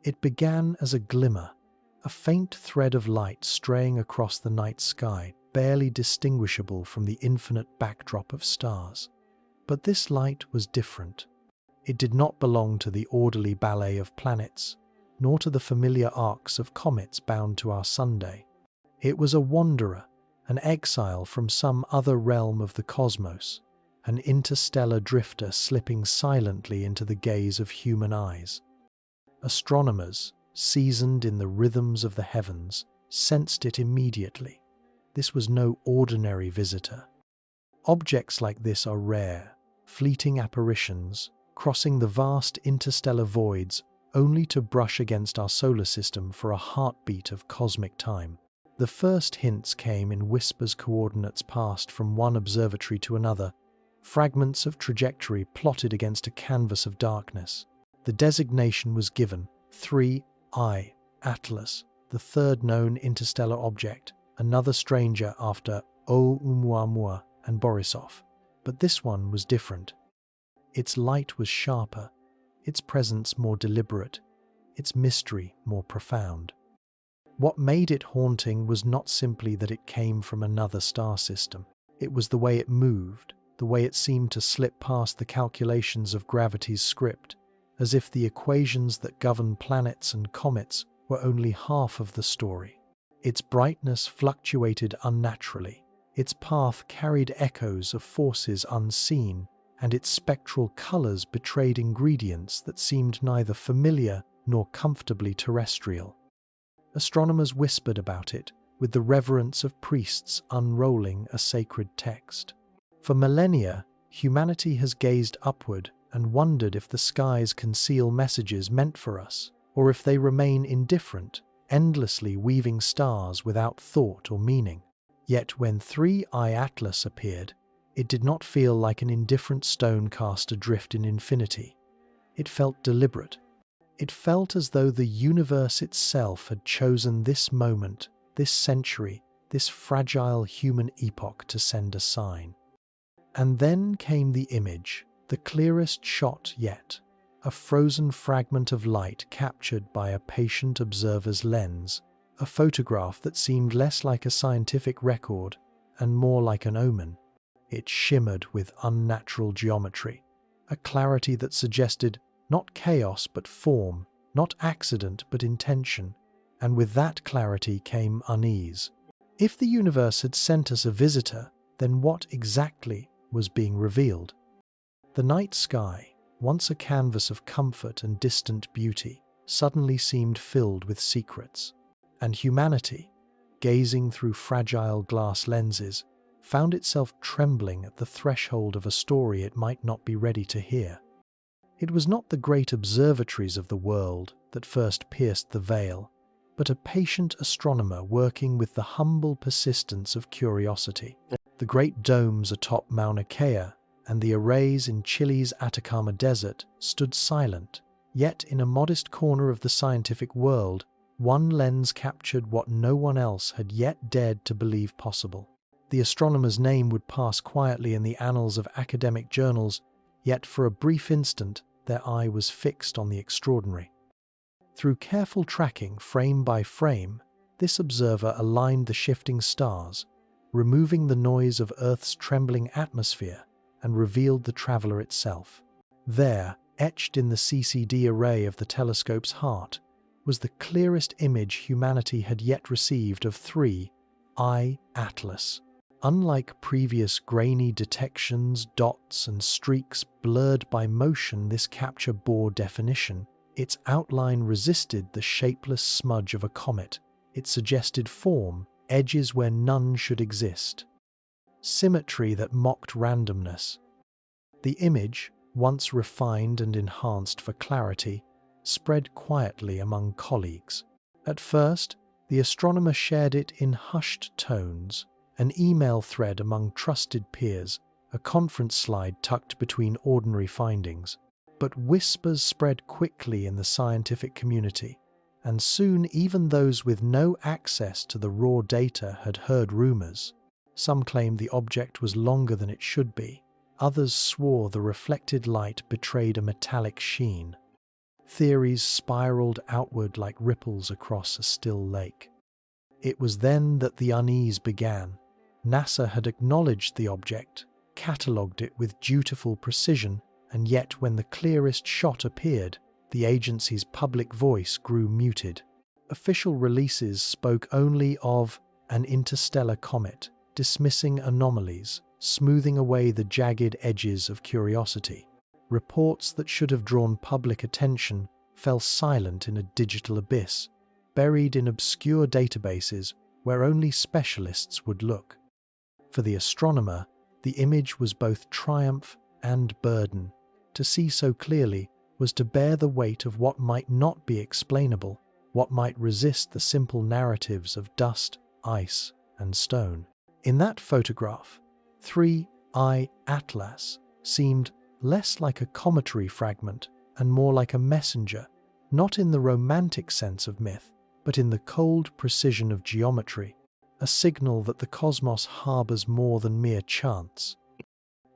It began as a glimmer, a faint thread of light straying across the night sky, barely distinguishable from the infinite backdrop of stars. But this light was different. It did not belong to the orderly ballet of planets, nor to the familiar arcs of comets bound to our Sunday. It was a wanderer, an exile from some other realm of the cosmos, an interstellar drifter slipping silently into the gaze of human eyes. Astronomers, seasoned in the rhythms of the heavens, sensed it immediately. This was no ordinary visitor. Objects like this are rare, fleeting apparitions, crossing the vast interstellar voids only to brush against our solar system for a heartbeat of cosmic time. The first hints came in whispers, coordinates passed from one observatory to another, fragments of trajectory plotted against a canvas of darkness. The designation was given, 3I Atlas, the third known interstellar object, another stranger after Oumuamua and Borisov. But this one was different. Its light was sharper, its presence more deliberate, its mystery more profound. What made it haunting was not simply that it came from another star system. It was the way it moved, the way it seemed to slip past the calculations of gravity's script, as if the equations that govern planets and comets were only half of the story. Its brightness fluctuated unnaturally, its path carried echoes of forces unseen, and its spectral colors betrayed ingredients that seemed neither familiar nor comfortably terrestrial. Astronomers whispered about it with the reverence of priests unrolling a sacred text. For millennia, humanity has gazed upward and wondered if the skies conceal messages meant for us, or if they remain indifferent, endlessly weaving stars without thought or meaning. Yet when 3I Atlas appeared, it did not feel like an indifferent stone cast adrift in infinity. It felt deliberate. It felt as though the universe itself had chosen this moment, this century, this fragile human epoch to send a sign. And then came the image, the clearest shot yet, a frozen fragment of light captured by a patient observer's lens, a photograph that seemed less like a scientific record and more like an omen. It shimmered with unnatural geometry, a clarity that suggested not chaos but form, not accident but intention, and with that clarity came unease. If the universe had sent us a visitor, then what exactly was being revealed? The night sky, once a canvas of comfort and distant beauty, suddenly seemed filled with secrets, and humanity, gazing through fragile glass lenses, found itself trembling at the threshold of a story it might not be ready to hear. It was not the great observatories of the world that first pierced the veil, but a patient astronomer working with the humble persistence of curiosity. The great domes atop Mauna Kea and the arrays in Chile's Atacama Desert stood silent, yet in a modest corner of the scientific world, one lens captured what no one else had yet dared to believe possible. The astronomer's name would pass quietly in the annals of academic journals, yet for a brief instant their eye was fixed on the extraordinary. Through careful tracking, frame by frame, this observer aligned the shifting stars, removing the noise of Earth's trembling atmosphere, and revealed the traveler itself. There, etched in the CCD array of the telescope's heart, was the clearest image humanity had yet received of 3I Atlas. Unlike previous grainy detections, dots and streaks blurred by motion, this capture bore definition. Its outline resisted the shapeless smudge of a comet. It suggested form, edges where none should exist. Symmetry that mocked randomness. The image, once refined and enhanced for clarity, spread quietly among colleagues. At first, the astronomer shared it in hushed tones, an email thread among trusted peers, a conference slide tucked between ordinary findings. But whispers spread quickly in the scientific community, and soon even those with no access to the raw data had heard rumors. Some claimed the object was longer than it should be. Others swore the reflected light betrayed a metallic sheen. Theories spiraled outward like ripples across a still lake. It was then that the unease began. NASA had acknowledged the object, catalogued it with dutiful precision, and yet when the clearest shot appeared, the agency's public voice grew muted. Official releases spoke only of an interstellar comet, dismissing anomalies, smoothing away the jagged edges of curiosity. Reports that should have drawn public attention fell silent in a digital abyss, buried in obscure databases where only specialists would look. For the astronomer, the image was both triumph and burden. To see so clearly was to bear the weight of what might not be explainable, what might resist the simple narratives of dust, ice, and stone. In that photograph, 3I Atlas seemed less like a cometary fragment and more like a messenger, not in the romantic sense of myth, but in the cold precision of geometry, a signal that the cosmos harbors more than mere chance.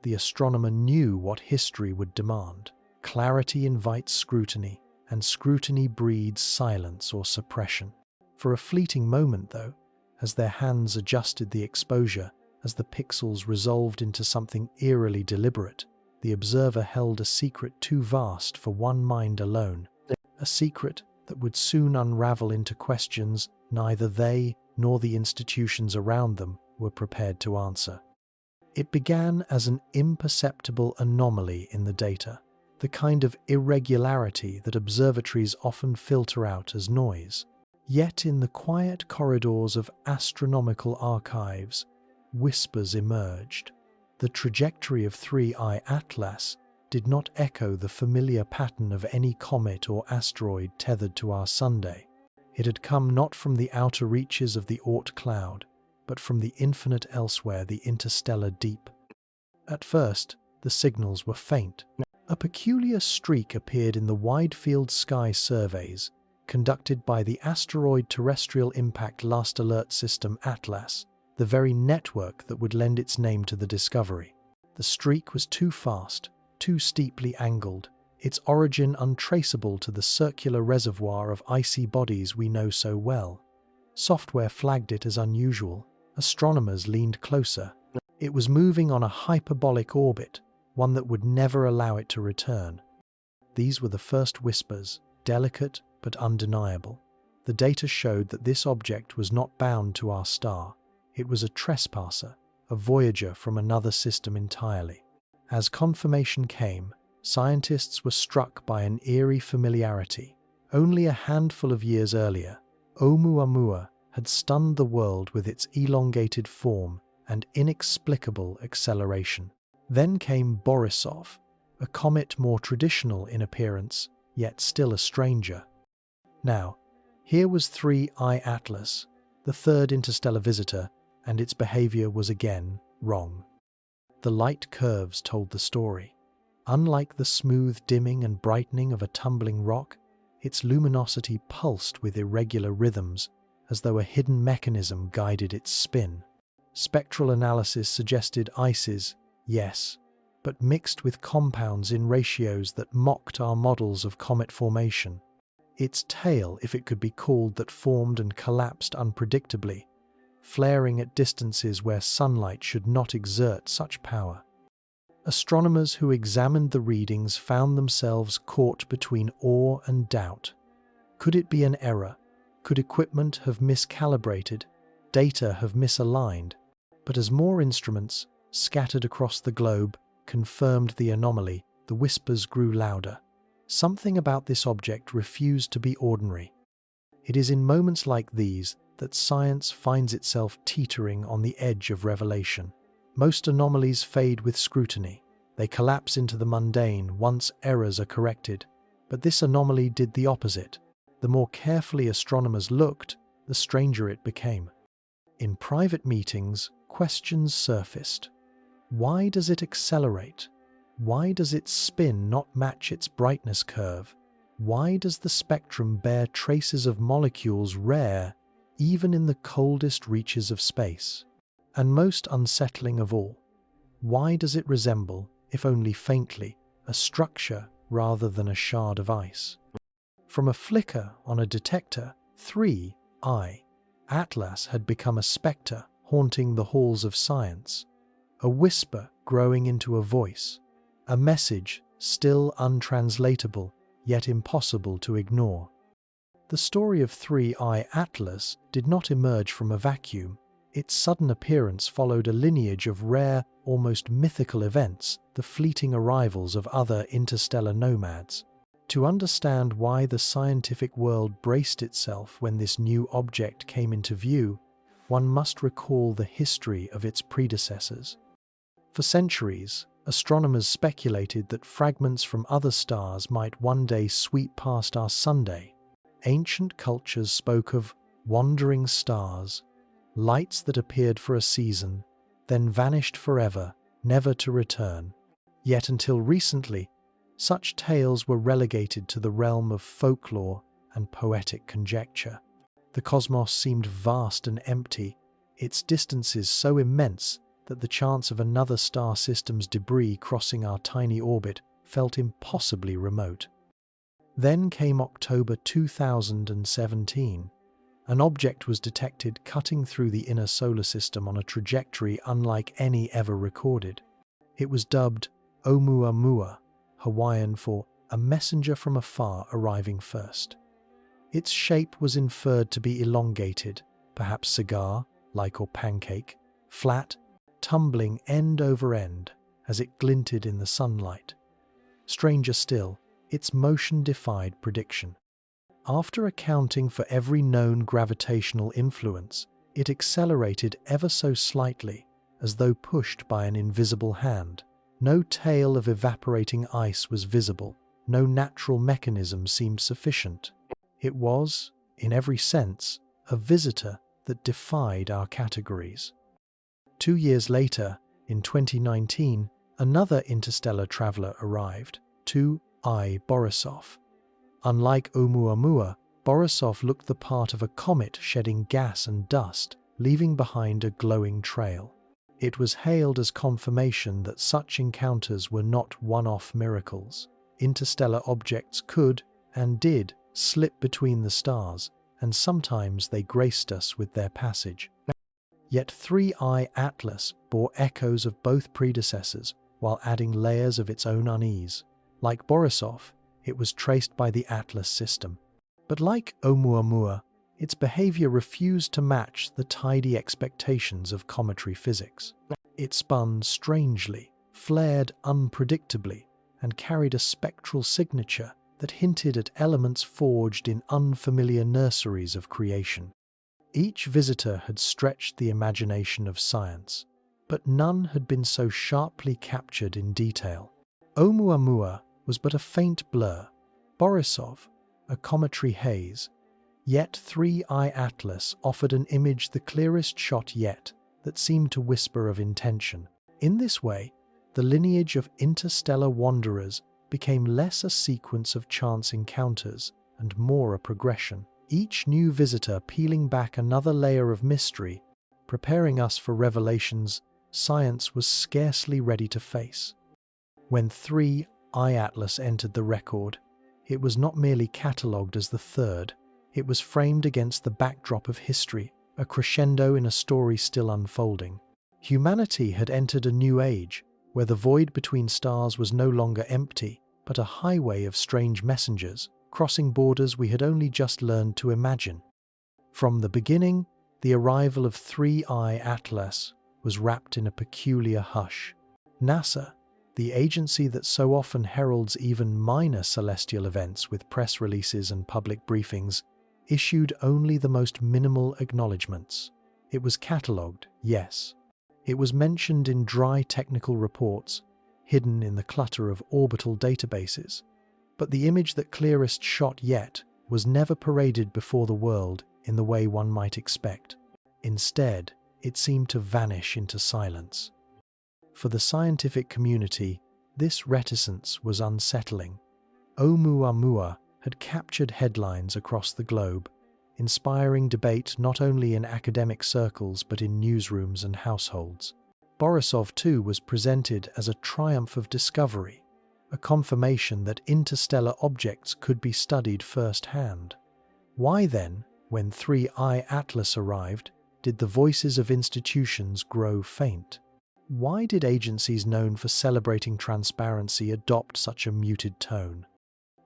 The astronomer knew what history would demand. Clarity invites scrutiny, and scrutiny breeds silence or suppression. For a fleeting moment, though, as their hands adjusted the exposure, as the pixels resolved into something eerily deliberate, the observer held a secret too vast for one mind alone, a secret that would soon unravel into questions neither they nor the institutions around them were prepared to answer. It began as an imperceptible anomaly in the data, the kind of irregularity that observatories often filter out as noise. Yet in the quiet corridors of astronomical archives, whispers emerged. The trajectory of 3I Atlas did not echo the familiar pattern of any comet or asteroid tethered to our Sunday. It had come not from the outer reaches of the Oort cloud, but from the infinite elsewhere, the interstellar deep. At first, the signals were faint. A peculiar streak appeared in the wide-field sky surveys conducted by the Asteroid Terrestrial Impact Last Alert System ATLAS, the very network that would lend its name to the discovery. The streak was too fast, too steeply angled, its origin untraceable to the circular reservoir of icy bodies we know so well. Software flagged it as unusual. Astronomers leaned closer. It was moving on a hyperbolic orbit, one that would never allow it to return. These were the first whispers, delicate but undeniable. The data showed that this object was not bound to our star. It was a trespasser, a voyager from another system entirely. As confirmation came, scientists were struck by an eerie familiarity. Only a handful of years earlier, Oumuamua had stunned the world with its elongated form and inexplicable acceleration. Then came Borisov, a comet more traditional in appearance, yet still a stranger. Now, here was 3I Atlas, the third interstellar visitor, and its behavior was again wrong. The light curves told the story. Unlike the smooth dimming and brightening of a tumbling rock, its luminosity pulsed with irregular rhythms, as though a hidden mechanism guided its spin. Spectral analysis suggested ices, yes, but mixed with compounds in ratios that mocked our models of comet formation. Its tail, if it could be called, that formed and collapsed unpredictably, flaring at distances where sunlight should not exert such power. Astronomers who examined the readings found themselves caught between awe and doubt. Could it be an error? Could equipment have miscalibrated? Data have misaligned? But as more instruments, scattered across the globe, confirmed the anomaly, the whispers grew louder. Something about this object refused to be ordinary. It is in moments like these that science finds itself teetering on the edge of revelation. Most anomalies fade with scrutiny. They collapse into the mundane once errors are corrected. But this anomaly did the opposite. The more carefully astronomers looked, the stranger it became. In private meetings, questions surfaced. Why does it accelerate? Why does its spin not match its brightness curve? Why does the spectrum bear traces of molecules rare even in the coldest reaches of space? And most unsettling of all, why does it resemble, if only faintly, a structure rather than a shard of ice? From a flicker on a detector, 3I Atlas had become a spectre haunting the halls of science, a whisper growing into a voice, a message still untranslatable yet impossible to ignore. The story of 3I Atlas did not emerge from a vacuum. Its sudden appearance followed a lineage of rare, almost mythical events, the fleeting arrivals of other interstellar nomads. To understand why the scientific world braced itself when this new object came into view, one must recall the history of its predecessors. For centuries, astronomers speculated that fragments from other stars might one day sweep past our Sunday. Ancient cultures spoke of wandering stars, lights that appeared for a season, then vanished forever, never to return. Yet until recently, such tales were relegated to the realm of folklore and poetic conjecture. The cosmos seemed vast and empty, its distances so immense that the chance of another star system's debris crossing our tiny orbit felt impossibly remote. Then came October 2017. An object was detected cutting through the inner solar system on a trajectory unlike any ever recorded. It was dubbed Oumuamua, Hawaiian for a messenger from afar arriving first. Its shape was inferred to be elongated, perhaps cigar-like or pancake, flat, tumbling end over end as it glinted in the sunlight. Stranger still, its motion defied prediction. After accounting for every known gravitational influence, it accelerated ever so slightly, as though pushed by an invisible hand. No tail of evaporating ice was visible, no natural mechanism seemed sufficient. It was, in every sense, a visitor that defied our categories. 2 years later, in 2019, another interstellar traveler arrived, 2I Borisov. Unlike Oumuamua, Borisov looked the part of a comet shedding gas and dust, leaving behind a glowing trail. It was hailed as confirmation that such encounters were not one-off miracles. Interstellar objects could, and did, slip between the stars, and sometimes they graced us with their passage. Yet 3I Atlas bore echoes of both predecessors while adding layers of its own unease. Like Borisov, it was traced by the Atlas system. But like Oumuamua, its behavior refused to match the tidy expectations of cometary physics. It spun strangely, flared unpredictably, and carried a spectral signature that hinted at elements forged in unfamiliar nurseries of creation. Each visitor had stretched the imagination of science, but none had been so sharply captured in detail. Oumuamua was but a faint blur, Borisov a cometary haze, yet 3I Atlas offered an image the clearest shot yet that seemed to whisper of intention. In this way, the lineage of interstellar wanderers became less a sequence of chance encounters and more a progression, each new visitor peeling back another layer of mystery, preparing us for revelations science was scarcely ready to face. When 3I Atlas entered the record, it was not merely catalogued as the third, it was framed against the backdrop of history, a crescendo in a story still unfolding. Humanity had entered a new age, where the void between stars was no longer empty, but a highway of strange messengers, crossing borders we had only just learned to imagine. From the beginning, the arrival of 3I Atlas was wrapped in a peculiar hush. NASA, the agency that so often heralds even minor celestial events with press releases and public briefings, issued only the most minimal acknowledgements. It was catalogued, yes. It was mentioned in dry technical reports, hidden in the clutter of orbital databases. But the image that clearest shot yet was never paraded before the world in the way one might expect. Instead, it seemed to vanish into silence. For the scientific community, this reticence was unsettling. Oumuamua had captured headlines across the globe, inspiring debate not only in academic circles but in newsrooms and households. Borisov too was presented as a triumph of discovery, a confirmation that interstellar objects could be studied firsthand. Why then, when 3I Atlas arrived, did the voices of institutions grow faint? Why did agencies known for celebrating transparency adopt such a muted tone?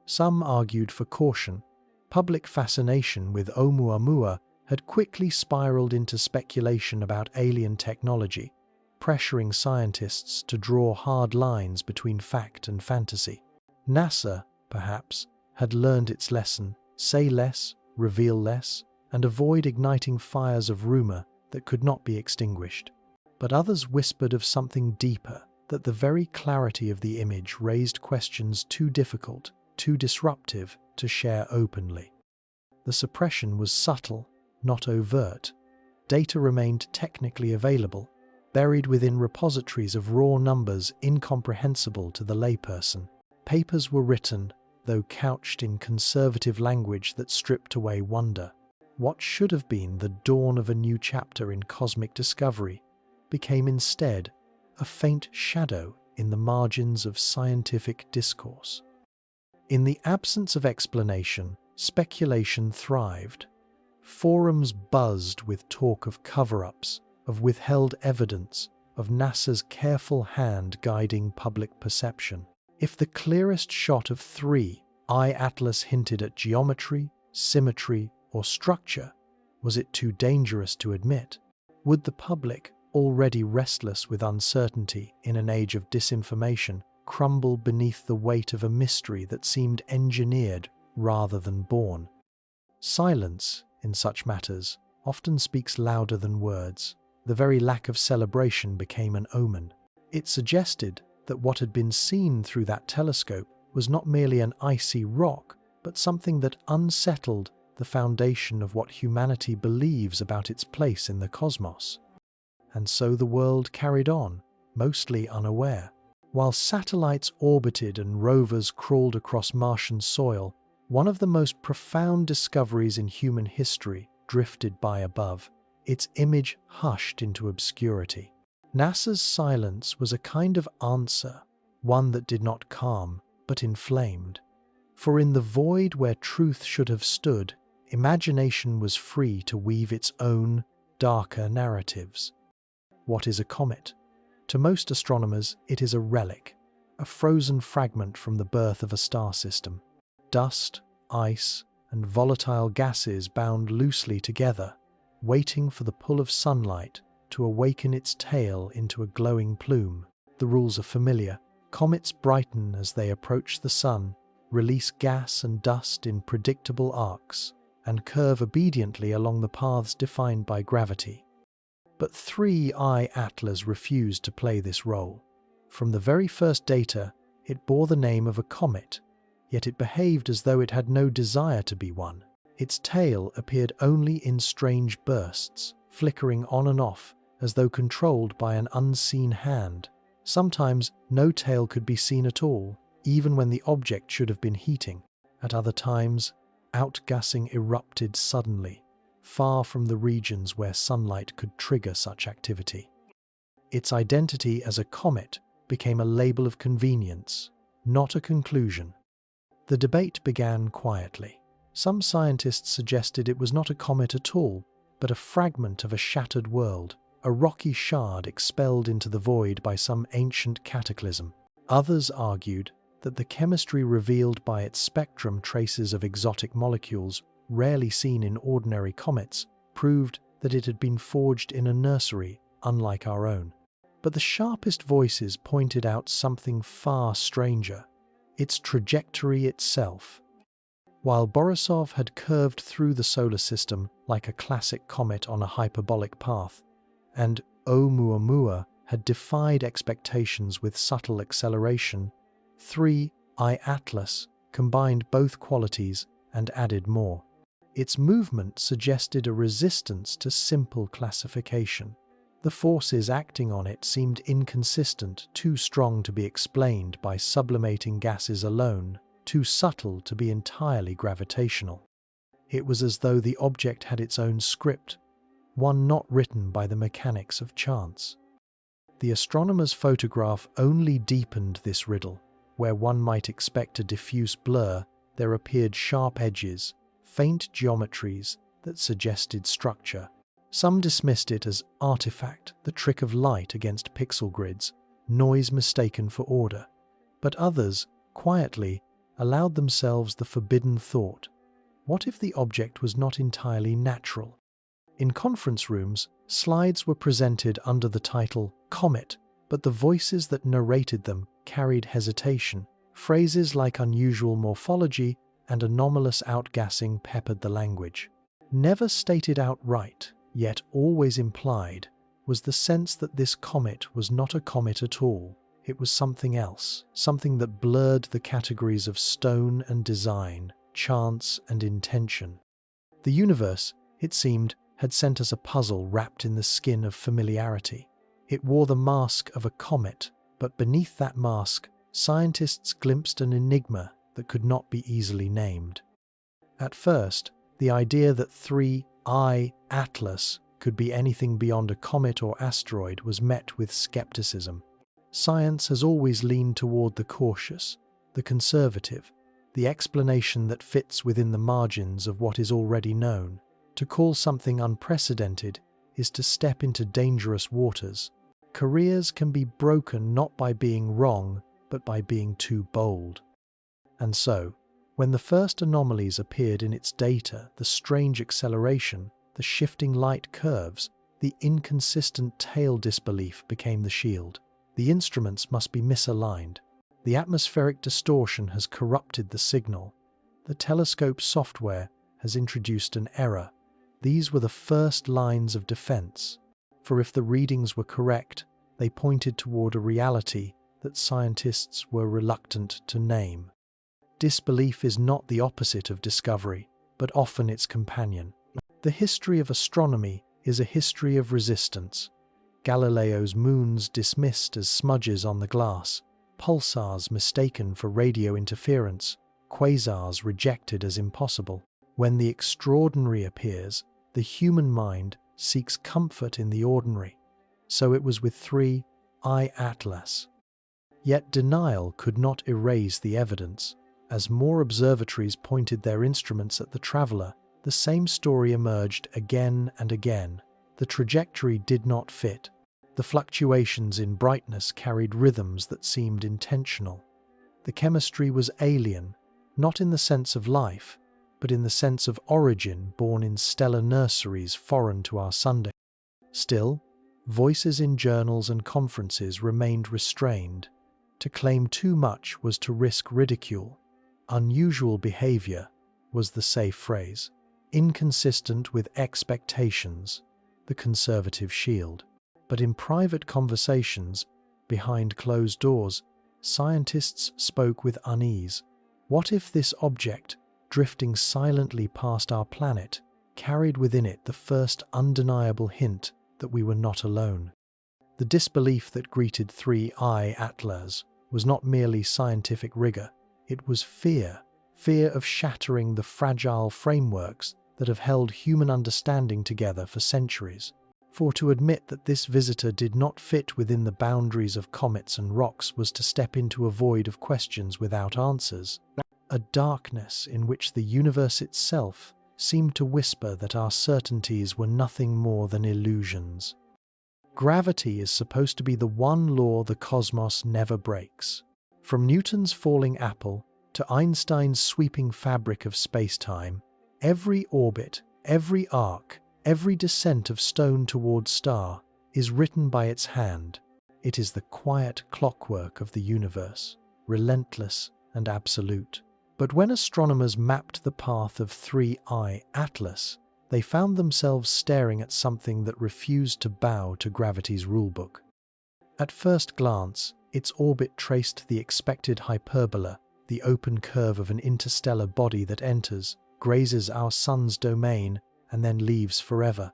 Some argued for caution. Public fascination with Oumuamua had quickly spiraled into speculation about alien technology, pressuring scientists to draw hard lines between fact and fantasy. NASA, perhaps, had learned its lesson: say less, reveal less, and avoid igniting fires of rumor that could not be extinguished. But others whispered of something deeper, that the very clarity of the image raised questions too difficult, too disruptive to share openly. The suppression was subtle, not overt. Data remained technically available, buried within repositories of raw numbers incomprehensible to the layperson. Papers were written, though couched in conservative language that stripped away wonder. What should have been the dawn of a new chapter in cosmic discovery became instead a faint shadow in the margins of scientific discourse. In the absence of explanation, speculation thrived. Forums buzzed with talk of cover-ups, of withheld evidence, of NASA's careful hand guiding public perception. If the clearest shot of 3I Atlas hinted at geometry, symmetry, or structure, was it too dangerous to admit? Would the public, already restless with uncertainty in an age of disinformation, crumble beneath the weight of a mystery that seemed engineered rather than born? Silence, in such matters, often speaks louder than words. The very lack of celebration became an omen. It suggested that what had been seen through that telescope was not merely an icy rock, but something that unsettled the foundation of what humanity believes about its place in the cosmos. And so the world carried on, mostly unaware. While satellites orbited and rovers crawled across Martian soil, one of the most profound discoveries in human history drifted by above, its image hushed into obscurity. NASA's silence was a kind of answer, one that did not calm, but inflamed. For in the void where truth should have stood, imagination was free to weave its own, darker narratives. What is a comet? To most astronomers, it is a relic, a frozen fragment from the birth of a star system. Dust, ice, and volatile gases bound loosely together, waiting for the pull of sunlight to awaken its tail into a glowing plume. The rules are familiar. Comets brighten as they approach the sun, release gas and dust in predictable arcs, and curve obediently along the paths defined by gravity. But 3I Atlas refused to play this role. From the very first data, it bore the name of a comet, yet it behaved as though it had no desire to be one. Its tail appeared only in strange bursts, flickering on and off, as though controlled by an unseen hand. Sometimes no tail could be seen at all, even when the object should have been heating. At other times, outgassing erupted suddenly, far from the regions where sunlight could trigger such activity. Its identity as a comet became a label of convenience, not a conclusion. The debate began quietly. Some scientists suggested it was not a comet at all, but a fragment of a shattered world, a rocky shard expelled into the void by some ancient cataclysm. Others argued that the chemistry revealed by its spectrum traces of exotic molecules rarely seen in ordinary comets proved that it had been forged in a nursery unlike our own. But the sharpest voices pointed out something far stranger: its trajectory itself. While Borisov had curved through the solar system like a classic comet on a hyperbolic path, and Oumuamua had defied expectations with subtle acceleration, 3I Atlas combined both qualities and added more. Its movement suggested a resistance to simple classification. The forces acting on it seemed inconsistent, too strong to be explained by sublimating gases alone, too subtle to be entirely gravitational. It was as though the object had its own script, one not written by the mechanics of chance. The astronomer's photograph only deepened this riddle. where one might expect a diffuse blur, there appeared sharp edges, faint geometries that suggested structure. Some dismissed it as artifact, the trick of light against pixel grids, noise mistaken for order. But others, quietly, allowed themselves the forbidden thought: what if the object was not entirely natural? In conference rooms, slides were presented under the title Comet, but the voices that narrated them carried hesitation. Phrases like unusual morphology and anomalous outgassing peppered the language. Never stated outright, yet always implied, was the sense that this comet was not a comet at all. It was something else, something that blurred the categories of stone and design, chance and intention. The universe, it seemed, had sent us a puzzle wrapped in the skin of familiarity. It wore the mask of a comet, but beneath that mask, scientists glimpsed an enigma that could not be easily named. At first, the idea that 3I Atlas could be anything beyond a comet or asteroid was met with skepticism. Science has always leaned toward the cautious, the conservative, the explanation that fits within the margins of what is already known. To call something unprecedented is to step into dangerous waters. Careers can be broken not by being wrong, but by being too bold. And so, when the first anomalies appeared in its data, the strange acceleration, the shifting light curves, the inconsistent tail disbelief became the shield. The instruments must be misaligned. The atmospheric distortion has corrupted the signal. The telescope software has introduced an error. These were the first lines of defense, for if the readings were correct, they pointed toward a reality that scientists were reluctant to name. Disbelief is not the opposite of discovery, but often its companion. The history of astronomy is a history of resistance. Galileo's moons dismissed as smudges on the glass, pulsars mistaken for radio interference, quasars rejected as impossible. When the extraordinary appears, the human mind seeks comfort in the ordinary. So it was with 3I Atlas. Yet denial could not erase the evidence. As more observatories pointed their instruments at the traveler, the same story emerged again and again. The trajectory did not fit. The fluctuations in brightness carried rhythms that seemed intentional. The chemistry was alien, not in the sense of life, but in the sense of origin born in stellar nurseries foreign to our Sunday. Still, voices in journals and conferences remained restrained. To claim too much was to risk ridicule. Unusual behavior was the safe phrase. Inconsistent with expectations, the conservative shield. But in private conversations, behind closed doors, scientists spoke with unease. What if this object, drifting silently past our planet, carried within it the first undeniable hint that we were not alone? The disbelief that greeted 3I Atlas was not merely scientific rigor, it was fear of shattering the fragile frameworks that have held human understanding together for centuries. For to admit that this visitor did not fit within the boundaries of comets and rocks was to step into a void of questions without answers, a darkness in which the universe itself seemed to whisper that our certainties were nothing more than illusions. Gravity is supposed to be the one law the cosmos never breaks. From Newton's falling apple to Einstein's sweeping fabric of space-time, every orbit, every arc, every descent of stone toward star is written by its hand. It is the quiet clockwork of the universe, relentless and absolute. But when astronomers mapped the path of 3I Atlas, they found themselves staring at something that refused to bow to gravity's rulebook. At first glance, its orbit traced the expected hyperbola, the open curve of an interstellar body that enters, grazes our sun's domain, and then leaves forever.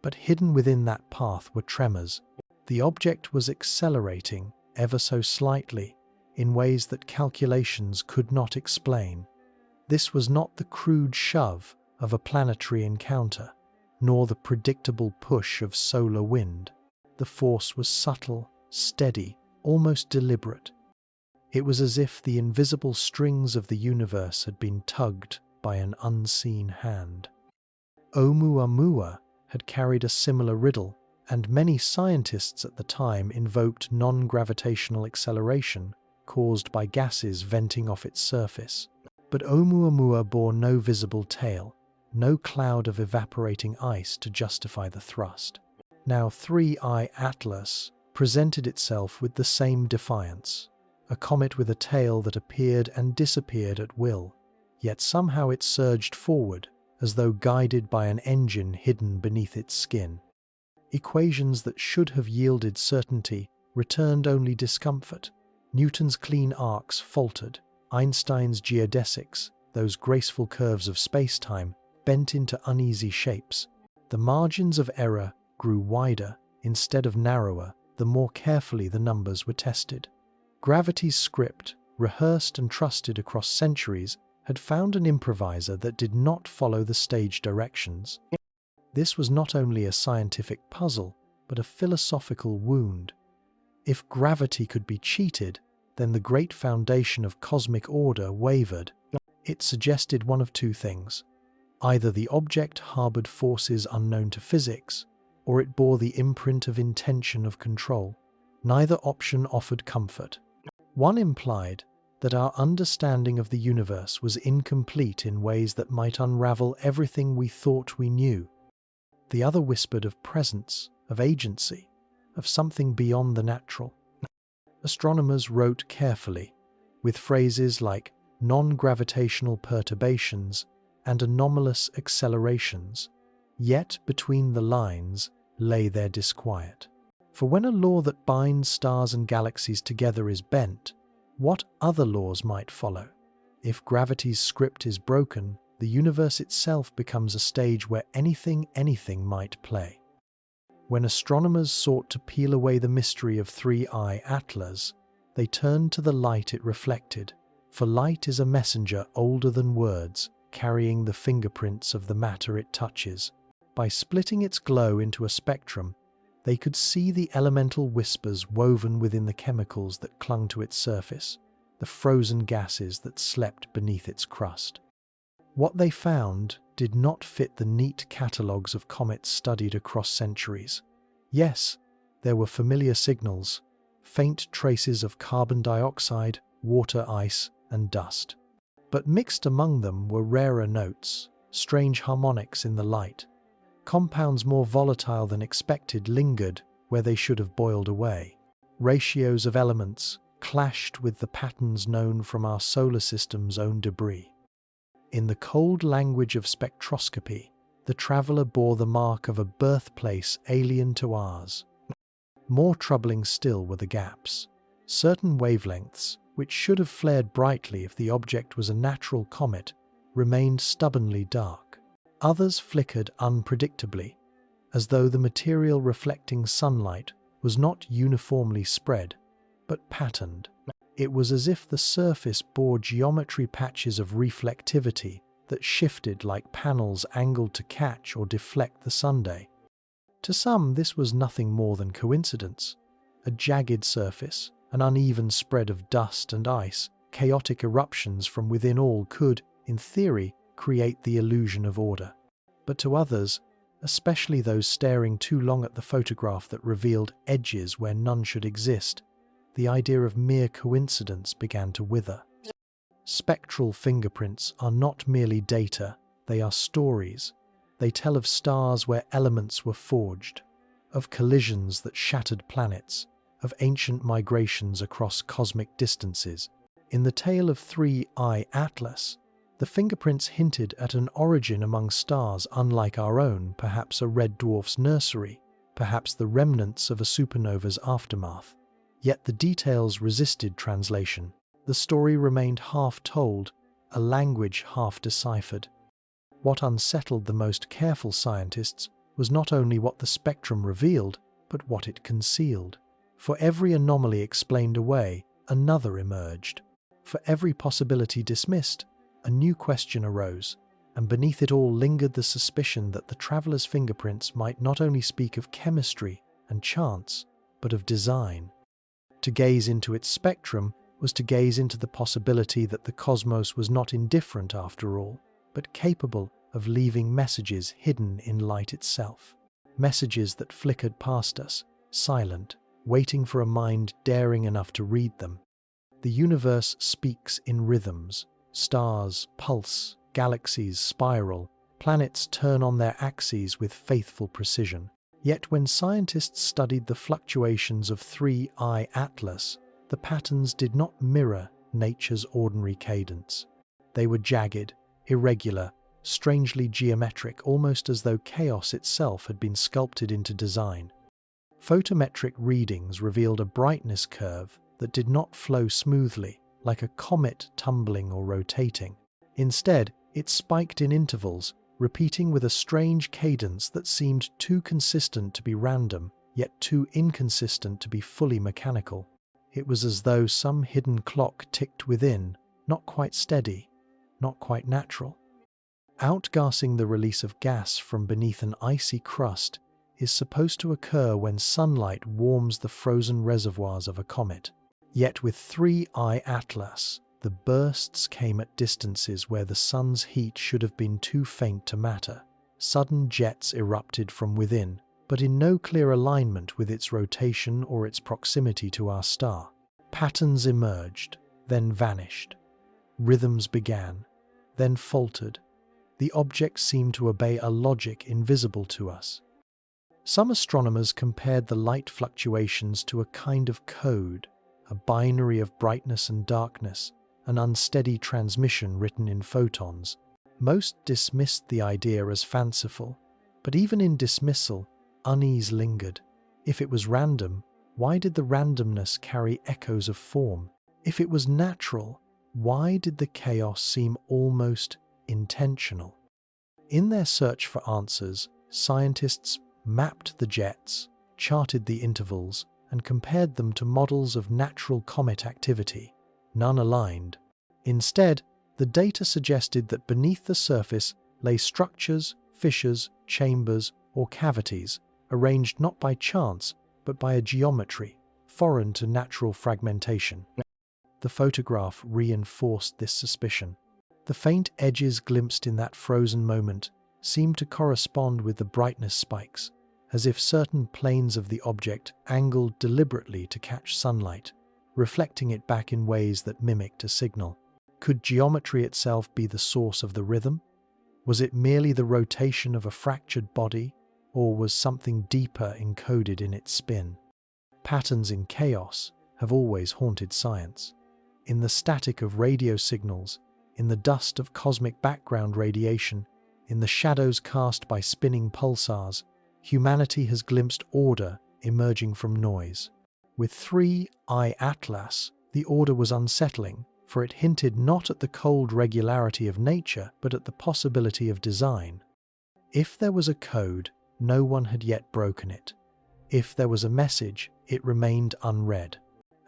But hidden within that path were tremors. The object was accelerating, ever so slightly, in ways that calculations could not explain. This was not the crude shove of a planetary encounter, nor the predictable push of solar wind. The force was subtle, steady, almost deliberate. It was as if the invisible strings of the universe had been tugged by an unseen hand. Oumuamua had carried a similar riddle, and many scientists at the time invoked non-gravitational acceleration caused by gases venting off its surface. But Oumuamua bore no visible tail, no cloud of evaporating ice to justify the thrust. Now 3I Atlas presented itself with the same defiance, a comet with a tail that appeared and disappeared at will, yet somehow it surged forward as though guided by an engine hidden beneath its skin. Equations that should have yielded certainty returned only discomfort. Newton's clean arcs faltered. Einstein's geodesics, those graceful curves of space-time, bent into uneasy shapes. The margins of error grew wider instead of narrower the more carefully the numbers were tested. Gravity's script, rehearsed and trusted across centuries, had found an improviser that did not follow the stage directions. This was not only a scientific puzzle, but a philosophical wound. If gravity could be cheated, then the great foundation of cosmic order wavered. It suggested one of two things. Either the object harbored forces unknown to physics, or it bore the imprint of intention of control. Neither option offered comfort. One implied that our understanding of the universe was incomplete in ways that might unravel everything we thought we knew. The other whispered of presence, of agency, of something beyond the natural. Astronomers wrote carefully, with phrases like non-gravitational perturbations and anomalous accelerations, yet between the lines lay their disquiet. For when a law that binds stars and galaxies together is bent, what other laws might follow? If gravity's script is broken, the universe itself becomes a stage where anything might play. When astronomers sought to peel away the mystery of 3I Atlas, they turned to the light it reflected, for light is a messenger older than words, carrying the fingerprints of the matter it touches. By splitting its glow into a spectrum, they could see the elemental whispers woven within the chemicals that clung to its surface, the frozen gases that slept beneath its crust. What they found did not fit the neat catalogues of comets studied across centuries. Yes, there were familiar signals, faint traces of carbon dioxide, water ice, and dust. But mixed among them were rarer notes, strange harmonics in the light. Compounds more volatile than expected lingered where they should have boiled away. Ratios of elements clashed with the patterns known from our solar system's own debris. In the cold language of spectroscopy, the traveller bore the mark of a birthplace alien to ours. More troubling still were the gaps. Certain wavelengths, which should have flared brightly if the object was a natural comet, remained stubbornly dark. Others flickered unpredictably, as though the material reflecting sunlight was not uniformly spread, but patterned. It was as if the surface bore geometry patches of reflectivity that shifted like panels angled to catch or deflect the sunday. To some, this was nothing more than coincidence. A jagged surface, an uneven spread of dust and ice, chaotic eruptions from within all could, in theory, create the illusion of order. But to others, especially those staring too long at the photograph that revealed edges where none should exist, the idea of mere coincidence began to wither. Spectral fingerprints are not merely data, they are stories. They tell of stars where elements were forged, of collisions that shattered planets, of ancient migrations across cosmic distances. In the tale of 3I Atlas, the fingerprints hinted at an origin among stars unlike our own, perhaps a red dwarf's nursery, perhaps the remnants of a supernova's aftermath. Yet the details resisted translation. The story remained half told, a language half deciphered. What unsettled the most careful scientists was not only what the spectrum revealed, but what it concealed. For every anomaly explained away, another emerged. For every possibility dismissed, a new question arose, and beneath it all lingered the suspicion that the traveller's fingerprints might not only speak of chemistry and chance, but of design. To gaze into its spectrum was to gaze into the possibility that the cosmos was not indifferent after all, but capable of leaving messages hidden in light itself. Messages that flickered past us, silent, waiting for a mind daring enough to read them. The universe speaks in rhythms. Stars pulse, galaxies spiral, planets turn on their axes with faithful precision. Yet when scientists studied the fluctuations of 3I Atlas, the patterns did not mirror nature's ordinary cadence. They were jagged, irregular, strangely geometric, almost as though chaos itself had been sculpted into design. Photometric readings revealed a brightness curve that did not flow smoothly, like a comet tumbling or rotating. Instead, it spiked in intervals, repeating with a strange cadence that seemed too consistent to be random, yet too inconsistent to be fully mechanical. It was as though some hidden clock ticked within, not quite steady, not quite natural. Outgassing the release of gas from beneath an icy crust is supposed to occur when sunlight warms the frozen reservoirs of a comet. Yet with 3I Atlas, the bursts came at distances where the sun's heat should have been too faint to matter. Sudden jets erupted from within, but in no clear alignment with its rotation or its proximity to our star. Patterns emerged, then vanished. Rhythms began, then faltered. The object seemed to obey a logic invisible to us. Some astronomers compared the light fluctuations to a kind of code, a binary of brightness and darkness, an unsteady transmission written in photons. Most dismissed the idea as fanciful, but even in dismissal, unease lingered. If it was random, why did the randomness carry echoes of form? If it was natural, why did the chaos seem almost intentional? In their search for answers, scientists mapped the jets, charted the intervals, and compared them to models of natural comet activity. None aligned. Instead, the data suggested that beneath the surface lay structures, fissures, chambers, or cavities, arranged not by chance, but by a geometry foreign to natural fragmentation. The photograph reinforced this suspicion. The faint edges glimpsed in that frozen moment seemed to correspond with the brightness spikes, as if certain planes of the object angled deliberately to catch sunlight, reflecting it back in ways that mimicked a signal. Could geometry itself be the source of the rhythm? Was it merely the rotation of a fractured body, or was something deeper encoded in its spin? Patterns in chaos have always haunted science. In the static of radio signals, in the dust of cosmic background radiation, in the shadows cast by spinning pulsars, humanity has glimpsed order emerging from noise. With 3I Atlas, the order was unsettling, for it hinted not at the cold regularity of nature, but at the possibility of design. If there was a code, no one had yet broken it. If there was a message, it remained unread.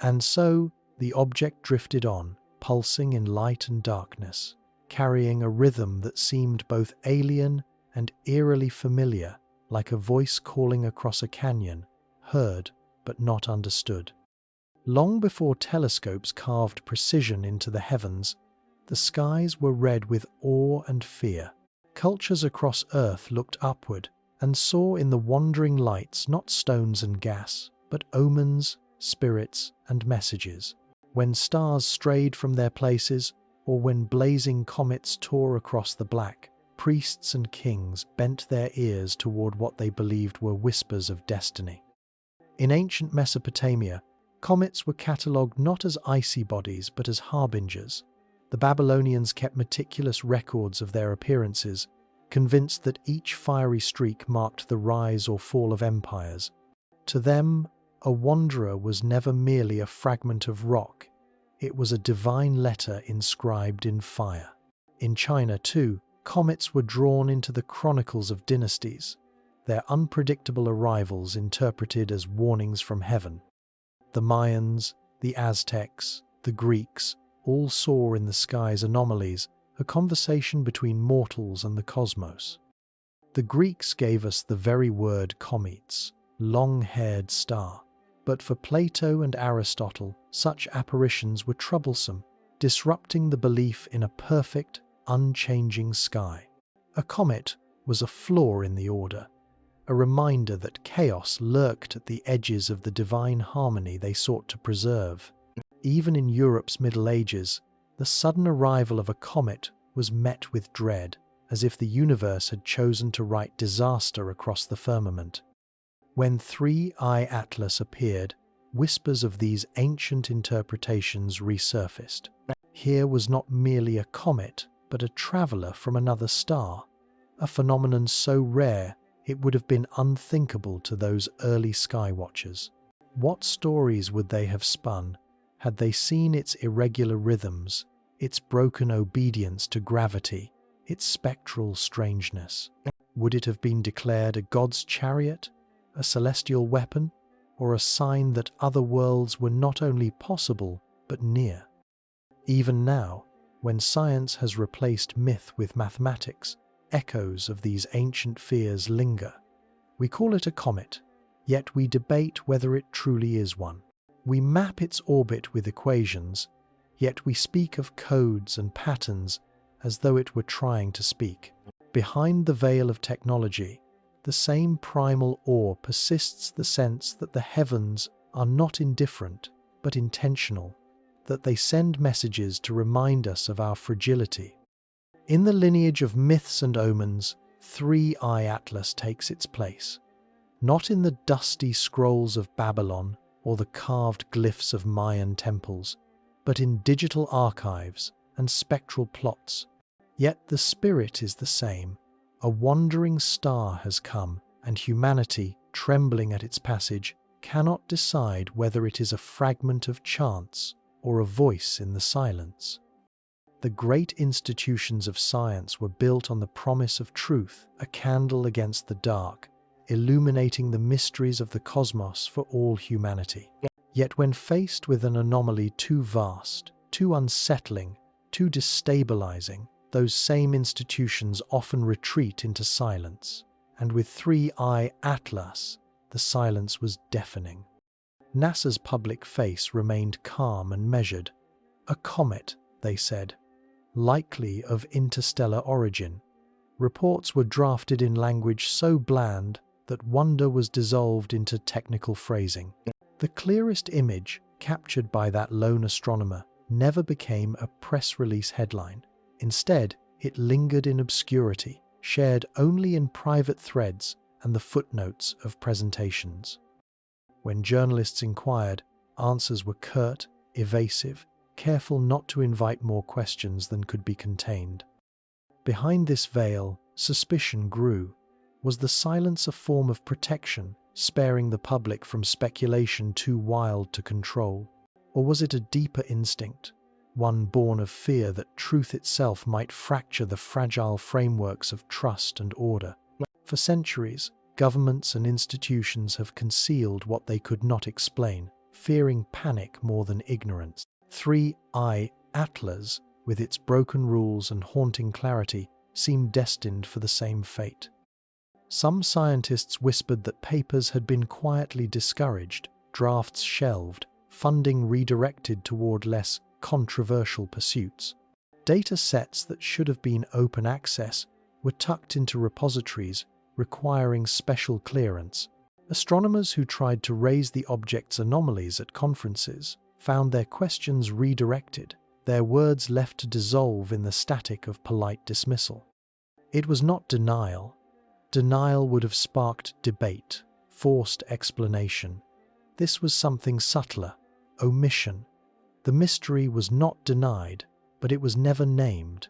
And so, the object drifted on, pulsing in light and darkness, carrying a rhythm that seemed both alien and eerily familiar, like a voice calling across a canyon, heard but not understood. Long before telescopes carved precision into the heavens, the skies were red with awe and fear. Cultures across Earth looked upward and saw in the wandering lights not stones and gas, but omens, spirits, and messages. When stars strayed from their places, or when blazing comets tore across the black, priests and kings bent their ears toward what they believed were whispers of destiny. In ancient Mesopotamia, comets were catalogued not as icy bodies but as harbingers. The Babylonians kept meticulous records of their appearances, convinced that each fiery streak marked the rise or fall of empires. To them, a wanderer was never merely a fragment of rock, it was a divine letter inscribed in fire. In China, too, comets were drawn into the chronicles of dynasties, their unpredictable arrivals interpreted as warnings from heaven. The Mayans, the Aztecs, the Greeks all saw in the skies anomalies, a conversation between mortals and the cosmos. The Greeks gave us the very word comets, long-haired star. But for Plato and Aristotle, such apparitions were troublesome, disrupting the belief in a perfect, unchanging sky. A comet was a flaw in the order, a reminder that chaos lurked at the edges of the divine harmony they sought to preserve. Even in Europe's Middle Ages, the sudden arrival of a comet was met with dread, as if the universe had chosen to write disaster across the firmament. When 3I Atlas appeared, whispers of these ancient interpretations resurfaced. Here was not merely a comet, but a traveler from another star, a phenomenon so rare it would have been unthinkable to those early skywatchers. What stories would they have spun had they seen its irregular rhythms, its broken obedience to gravity, its spectral strangeness? Would it have been declared a god's chariot, a celestial weapon, or a sign that other worlds were not only possible but near? Even now, when science has replaced myth with mathematics, echoes of these ancient fears linger. We call it a comet, yet we debate whether it truly is one. We map its orbit with equations, yet we speak of codes and patterns as though it were trying to speak. Behind the veil of technology, the same primal awe persists, the sense that the heavens are not indifferent but intentional, that they send messages to remind us of our fragility. In the lineage of myths and omens, 3I Atlas takes its place. Not in the dusty scrolls of Babylon or the carved glyphs of Mayan temples, but in digital archives and spectral plots. Yet the spirit is the same. A wandering star has come, and humanity, trembling at its passage, cannot decide whether it is a fragment of chance or a voice in the silence. The great institutions of science were built on the promise of truth, a candle against the dark, illuminating the mysteries of the cosmos for all humanity. Yet when faced with an anomaly too vast, too unsettling, too destabilizing, those same institutions often retreat into silence. And with 3I Atlas, the silence was deafening. NASA's public face remained calm and measured. A comet, they said, likely of interstellar origin. Reports were drafted in language so bland that wonder was dissolved into technical phrasing. The clearest image, captured by that lone astronomer, never became a press release headline. Instead, it lingered in obscurity, shared only in private threads and the footnotes of presentations. When journalists inquired, answers were curt, evasive, careful not to invite more questions than could be contained. Behind this veil, suspicion grew. Was the silence a form of protection, sparing the public from speculation too wild to control? Or was it a deeper instinct, one born of fear that truth itself might fracture the fragile frameworks of trust and order? For centuries, governments and institutions have concealed what they could not explain, fearing panic more than ignorance. 3I Atlas, with its broken rules and haunting clarity, seemed destined for the same fate. Some scientists whispered that papers had been quietly discouraged, drafts shelved, funding redirected toward less controversial pursuits. Data sets that should have been open access were tucked into repositories requiring special clearance. Astronomers who tried to raise the object's anomalies at conferences found their questions redirected, their words left to dissolve in the static of polite dismissal. It was not denial. Denial would have sparked debate, forced explanation. This was something subtler, omission. The mystery was not denied, but it was never named.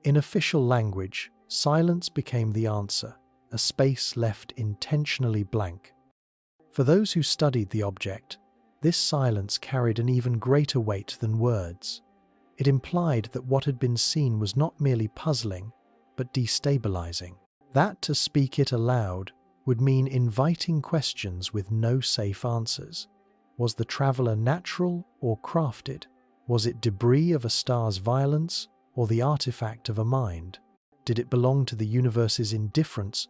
In official language, silence became the answer, a space left intentionally blank. For those who studied the object, this silence carried an even greater weight than words. It implied that what had been seen was not merely puzzling, but destabilizing. That to speak it aloud would mean inviting questions with no safe answers. Was the traveler natural or crafted? Was it debris of a star's violence or the artifact of a mind? Did it belong to the universe's indifference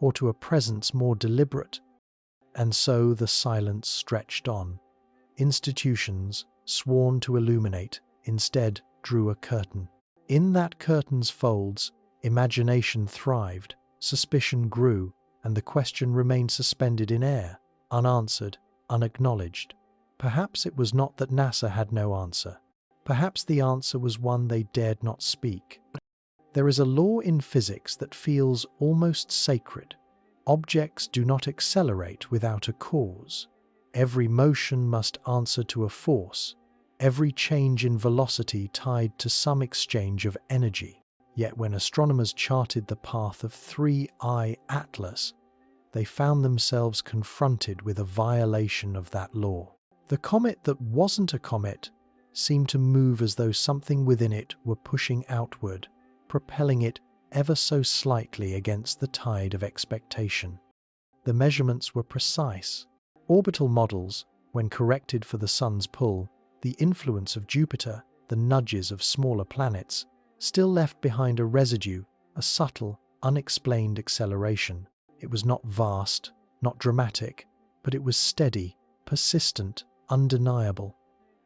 or to a presence more deliberate? And so the silence stretched on. Institutions, sworn to illuminate, instead drew a curtain. In that curtain's folds, imagination thrived, suspicion grew, and the question remained suspended in air, unanswered, unacknowledged. Perhaps it was not that NASA had no answer. Perhaps the answer was one they dared not speak. There is a law in physics that feels almost sacred. Objects do not accelerate without a cause. Every motion must answer to a force, every change in velocity tied to some exchange of energy. Yet when astronomers charted the path of 3I Atlas, they found themselves confronted with a violation of that law. The comet that wasn't a comet seemed to move as though something within it were pushing outward, propelling it ever so slightly against the tide of expectation. The measurements were precise. Orbital models, when corrected for the sun's pull, the influence of Jupiter, the nudges of smaller planets, still left behind a residue, a subtle, unexplained acceleration. It was not vast, not dramatic, but it was steady, persistent, undeniable,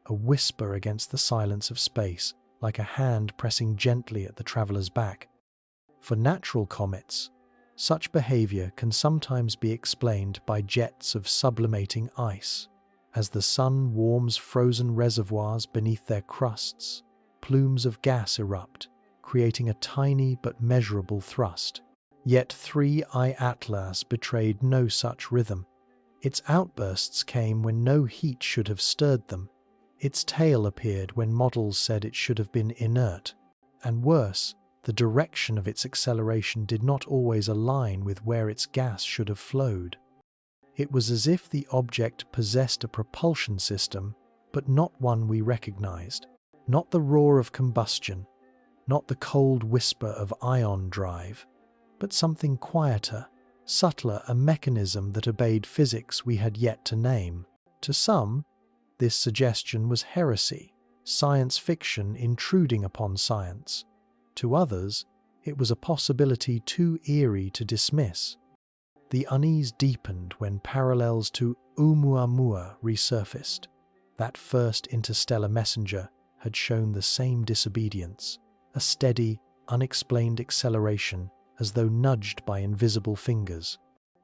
a whisper against the silence of space, like a hand pressing gently at the traveler's back. For natural comets, such behavior can sometimes be explained by jets of sublimating ice. As the sun warms frozen reservoirs beneath their crusts, plumes of gas erupt, creating a tiny but measurable thrust. Yet 3I Atlas betrayed no such rhythm. Its outbursts came when no heat should have stirred them. Its tail appeared when models said it should have been inert. And worse, the direction of its acceleration did not always align with where its gas should have flowed. It was as if the object possessed a propulsion system, but not one we recognized. Not the roar of combustion, not the cold whisper of ion drive, but something quieter, subtler, a mechanism that obeyed physics we had yet to name. To some, this suggestion was heresy, science fiction intruding upon science. To others, it was a possibility too eerie to dismiss. The unease deepened when parallels to Oumuamua resurfaced. That first interstellar messenger had shown the same disobedience, a steady, unexplained acceleration as though nudged by invisible fingers.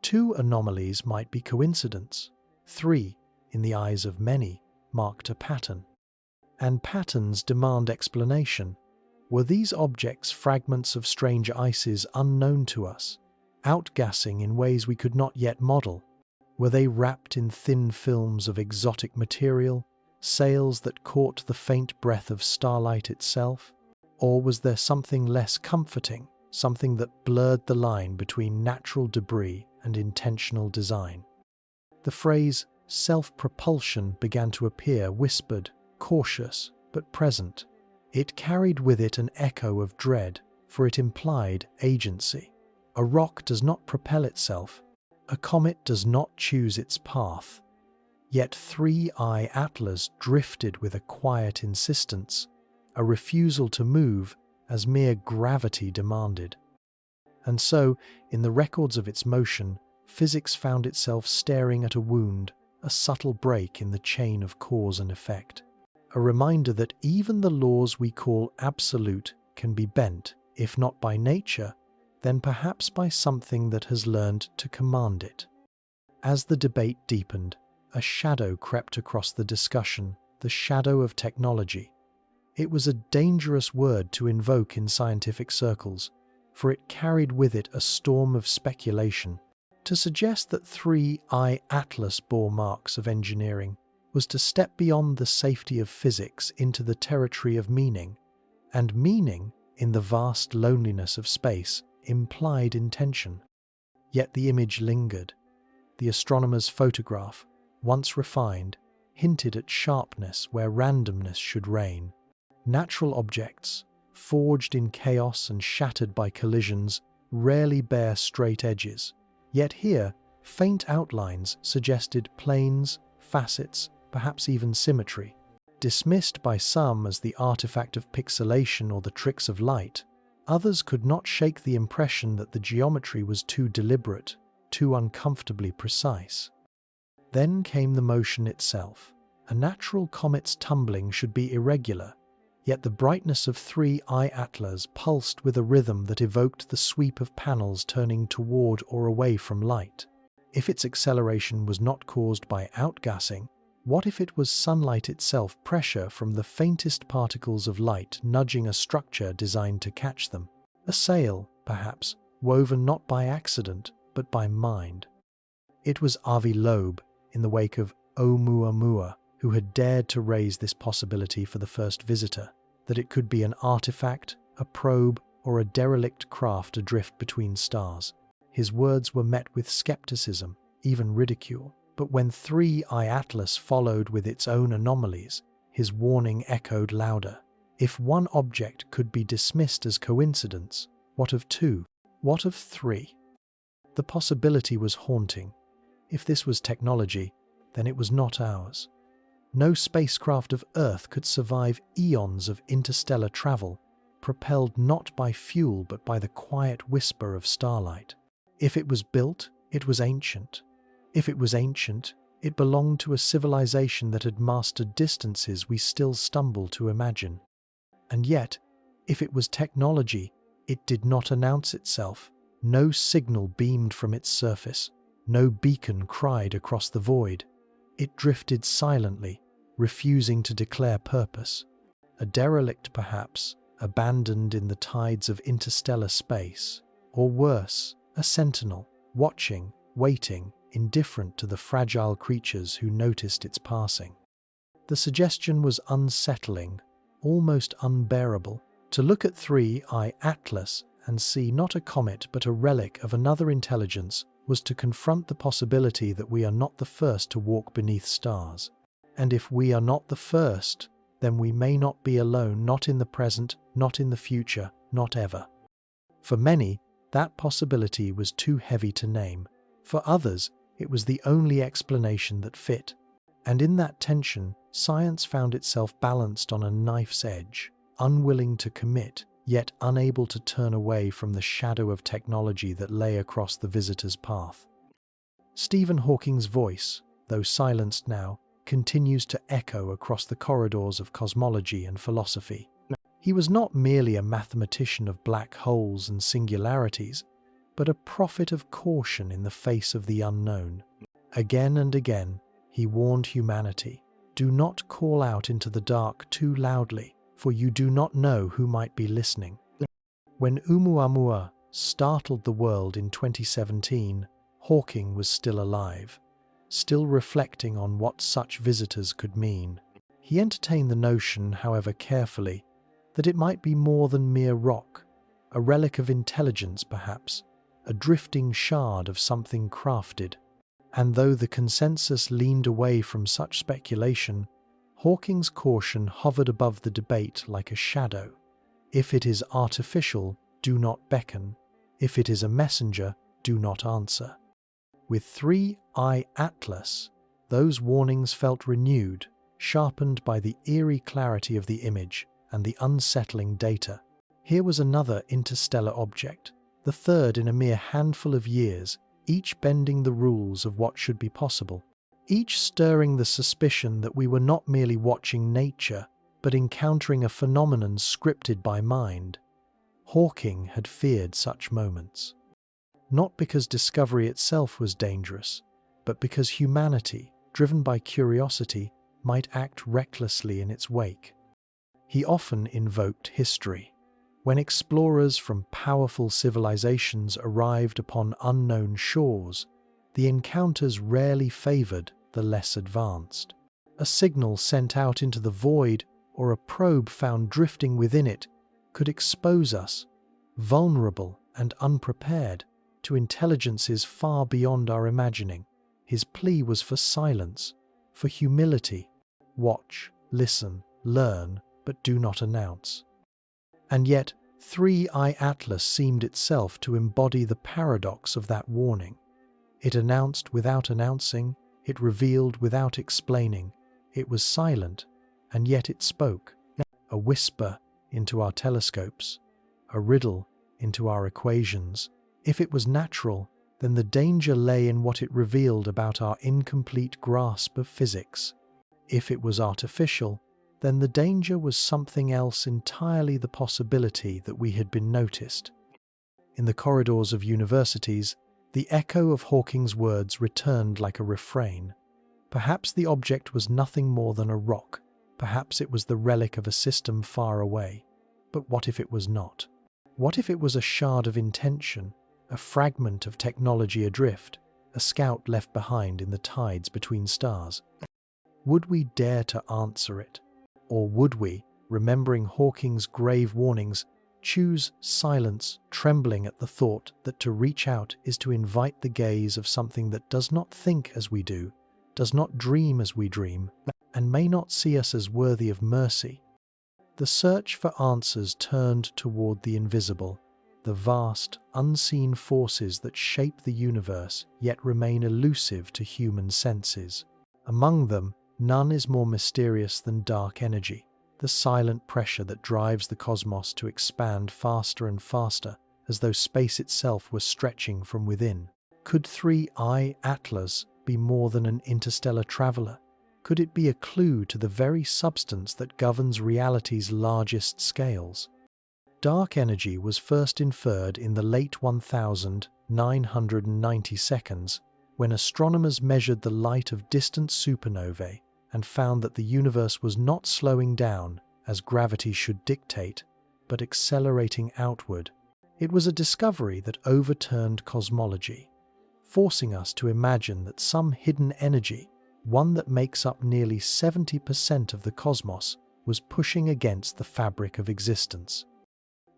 2 anomalies might be coincidence. 3, in the eyes of many, marked a pattern. And patterns demand explanation. Were these objects fragments of strange ices unknown to us, outgassing in ways we could not yet model? Were they wrapped in thin films of exotic material, sails that caught the faint breath of starlight itself? Or was there something less comforting, something that blurred the line between natural debris and intentional design? The phrase self-propulsion began to appear, whispered, cautious, but present. It carried with it an echo of dread, for it implied agency. A rock does not propel itself. A comet does not choose its path. Yet 3I Atlas drifted with a quiet insistence, a refusal to move as mere gravity demanded. And so, in the records of its motion, physics found itself staring at a wound, a subtle break in the chain of cause and effect. A reminder that even the laws we call absolute can be bent, if not by nature, then perhaps by something that has learned to command it. As the debate deepened, a shadow crept across the discussion, the shadow of technology. It was a dangerous word to invoke in scientific circles, for it carried with it a storm of speculation. To suggest that 3I Atlas bore marks of engineering was to step beyond the safety of physics into the territory of meaning, and meaning, in the vast loneliness of space, implied intention. Yet the image lingered. The astronomer's photograph, once refined, hinted at sharpness where randomness should reign. Natural objects, forged in chaos and shattered by collisions, rarely bear straight edges. Yet here, faint outlines suggested planes, facets, perhaps even symmetry. Dismissed by some as the artifact of pixelation or the tricks of light, others could not shake the impression that the geometry was too deliberate, too uncomfortably precise. Then came the motion itself. A natural comet's tumbling should be irregular, yet the brightness of 3I Atlas pulsed with a rhythm that evoked the sweep of panels turning toward or away from light. If its acceleration was not caused by outgassing, what if it was sunlight itself, pressure from the faintest particles of light nudging a structure designed to catch them? A sail, perhaps, woven not by accident, but by mind. It was Avi Loeb, in the wake of Oumuamua, who had dared to raise this possibility for the first visitor, that it could be an artifact, a probe, or a derelict craft adrift between stars. His words were met with skepticism, even ridicule. But when 3I Atlas followed with its own anomalies, his warning echoed louder. If one object could be dismissed as coincidence, what of two? What of three? The possibility was haunting. If this was technology, then it was not ours. No spacecraft of Earth could survive eons of interstellar travel, propelled not by fuel but by the quiet whisper of starlight. If it was built, it was ancient. If it was ancient, it belonged to a civilization that had mastered distances we still stumble to imagine. And yet, if it was technology, it did not announce itself. No signal beamed from its surface. No beacon cried across the void. It drifted silently, refusing to declare purpose. A derelict, perhaps, abandoned in the tides of interstellar space. Or worse, a sentinel, watching, waiting, indifferent to the fragile creatures who noticed its passing. The suggestion was unsettling, almost unbearable. To look at 3I Atlas and see not a comet but a relic of another intelligence was to confront the possibility that we are not the first to walk beneath stars. And if we are not the first, then we may not be alone, not in the present, not in the future, not ever. For many, that possibility was too heavy to name. For others, it was the only explanation that fit. And in that tension, science found itself balanced on a knife's edge, unwilling to commit, yet unable to turn away from the shadow of technology that lay across the visitor's path. Stephen Hawking's voice, though silenced now, continues to echo across the corridors of cosmology and philosophy. He was not merely a mathematician of black holes and singularities, but a prophet of caution in the face of the unknown. Again and again, he warned humanity, do not call out into the dark too loudly, for you do not know who might be listening. When Oumuamua startled the world in 2017, Hawking was still alive, still reflecting on what such visitors could mean. He entertained the notion, however carefully, that it might be more than mere rock, a relic of intelligence perhaps, a drifting shard of something crafted. And though the consensus leaned away from such speculation, Hawking's caution hovered above the debate like a shadow. If it is artificial, do not beckon. If it is a messenger, do not answer. With 3I Atlas, those warnings felt renewed, sharpened by the eerie clarity of the image and the unsettling data. Here was another interstellar object, the third in a mere handful of years, each bending the rules of what should be possible, each stirring the suspicion that we were not merely watching nature, but encountering a phenomenon scripted by mind. Hawking had feared such moments. Not because discovery itself was dangerous, but because humanity, driven by curiosity, might act recklessly in its wake. He often invoked history. When explorers from powerful civilizations arrived upon unknown shores, the encounters rarely favored the less advanced. A signal sent out into the void or a probe found drifting within it could expose us, vulnerable and unprepared, to intelligences far beyond our imagining. His plea was for silence, for humility. Watch, listen, learn, but do not announce. And yet, 3I Atlas seemed itself to embody the paradox of that warning. It announced without announcing, it revealed without explaining, it was silent, and yet it spoke. A whisper into our telescopes, a riddle into our equations. If it was natural, then the danger lay in what it revealed about our incomplete grasp of physics. If it was artificial, then the danger was something else entirely, the possibility that we had been noticed. In the corridors of universities, the echo of Hawking's words returned like a refrain. Perhaps the object was nothing more than a rock. Perhaps it was the relic of a system far away. But what if it was not? What if it was a shard of intention, a fragment of technology adrift, a scout left behind in the tides between stars? Would we dare to answer it? Or would we, remembering Hawking's grave warnings, choose silence, trembling at the thought that to reach out is to invite the gaze of something that does not think as we do, does not dream as we dream, and may not see us as worthy of mercy? The search for answers turned toward the invisible, the vast, unseen forces that shape the universe yet remain elusive to human senses. Among them, none is more mysterious than dark energy, the silent pressure that drives the cosmos to expand faster and faster, as though space itself were stretching from within. Could 3I Atlas be more than an interstellar traveler? Could it be a clue to the very substance that governs reality's largest scales? Dark energy was first inferred in the late 1990 seconds, when astronomers measured the light of distant supernovae and found that the universe was not slowing down, as gravity should dictate, but accelerating outward. It was a discovery that overturned cosmology, forcing us to imagine that some hidden energy, one that makes up nearly 70% of the cosmos, was pushing against the fabric of existence.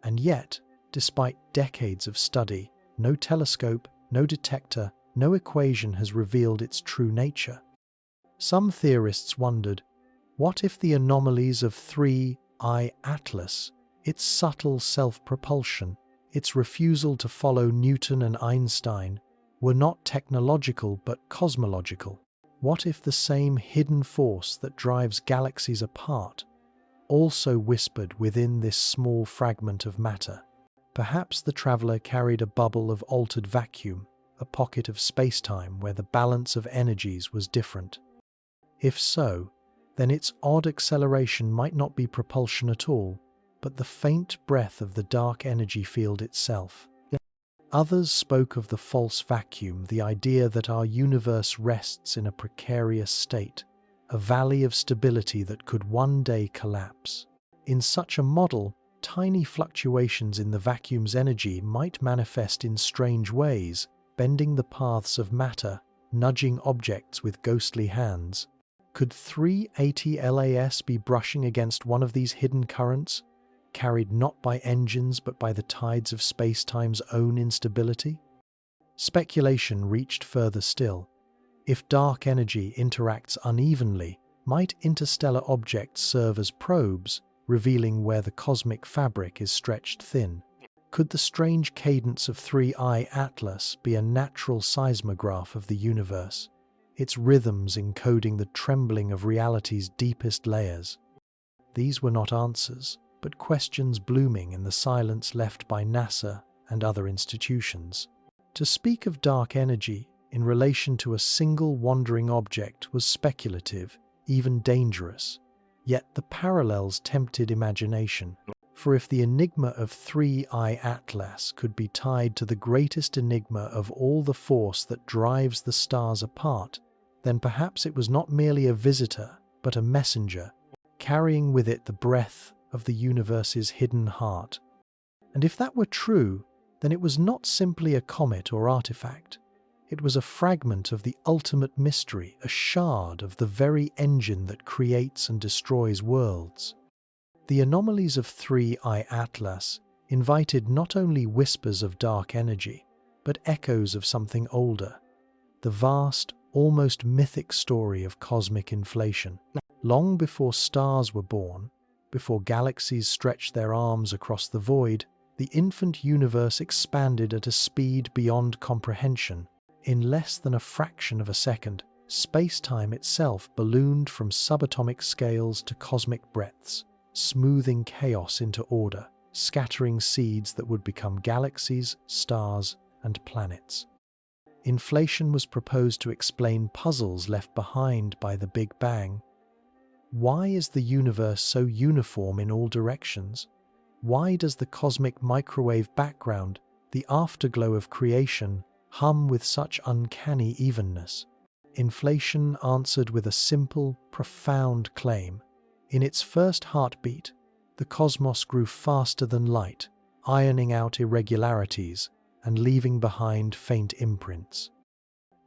And yet, despite decades of study, no telescope, no detector, no equation has revealed its true nature. Some theorists wondered, what if the anomalies of 3I Atlas, its subtle self-propulsion, its refusal to follow Newton and Einstein, were not technological but cosmological? What if the same hidden force that drives galaxies apart also whispered within this small fragment of matter? Perhaps the traveler carried a bubble of altered vacuum, a pocket of space-time where the balance of energies was different. If so, then its odd acceleration might not be propulsion at all, but the faint breath of the dark energy field itself. Others spoke of the false vacuum, the idea that our universe rests in a precarious state, a valley of stability that could one day collapse. In such a model, tiny fluctuations in the vacuum's energy might manifest in strange ways, bending the paths of matter, nudging objects with ghostly hands. Could 380 LAS be brushing against one of these hidden currents, carried not by engines but by the tides of space-time's own instability? Speculation reached further still. If dark energy interacts unevenly, might interstellar objects serve as probes, revealing where the cosmic fabric is stretched thin? Could the strange cadence of 3I Atlas be a natural seismograph of the universe, its rhythms encoding the trembling of reality's deepest layers? These were not answers, but questions blooming in the silence left by NASA and other institutions. To speak of dark energy in relation to a single wandering object was speculative, even dangerous. Yet the parallels tempted imagination. For if the enigma of 3I Atlas could be tied to the greatest enigma of all, the force that drives the stars apart, then perhaps it was not merely a visitor, but a messenger, carrying with it the breath of the universe's hidden heart. And if that were true, then it was not simply a comet or artifact. It was a fragment of the ultimate mystery, a shard of the very engine that creates and destroys worlds. The anomalies of 3I Atlas invited not only whispers of dark energy, but echoes of something older, the vast, almost mythic story of cosmic inflation. Long before stars were born, before galaxies stretched their arms across the void, the infant universe expanded at a speed beyond comprehension. In less than a fraction of a second, space-time itself ballooned from subatomic scales to cosmic breadths, smoothing chaos into order, scattering seeds that would become galaxies, stars, and planets. Inflation was proposed to explain puzzles left behind by the Big Bang. Why is the universe so uniform in all directions? Why does the cosmic microwave background, the afterglow of creation, hum with such uncanny evenness? Inflation answered with a simple, profound claim. In its first heartbeat, the cosmos grew faster than light, ironing out irregularities and leaving behind faint imprints.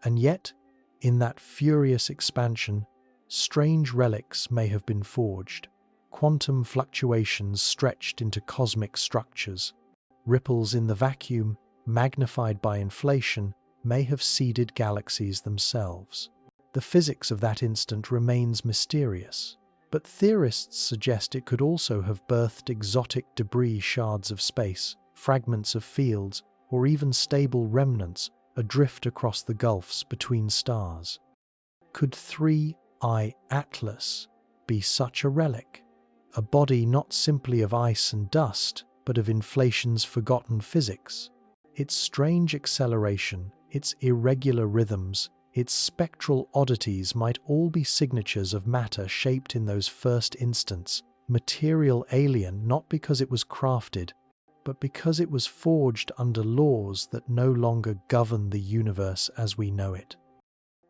And yet, in that furious expansion, strange relics may have been forged. Quantum fluctuations stretched into cosmic structures. Ripples in the vacuum, magnified by inflation, may have seeded galaxies themselves. The physics of that instant remains mysterious, but theorists suggest it could also have birthed exotic debris shards of space, fragments of fields, or even stable remnants adrift across the gulfs between stars. Could 3I Atlas be such a relic? A body not simply of ice and dust, but of inflation's forgotten physics. Its strange acceleration, its irregular rhythms, its spectral oddities might all be signatures of matter shaped in those first instants, material alien not because it was crafted, but because it was forged under laws that no longer govern the universe as we know it.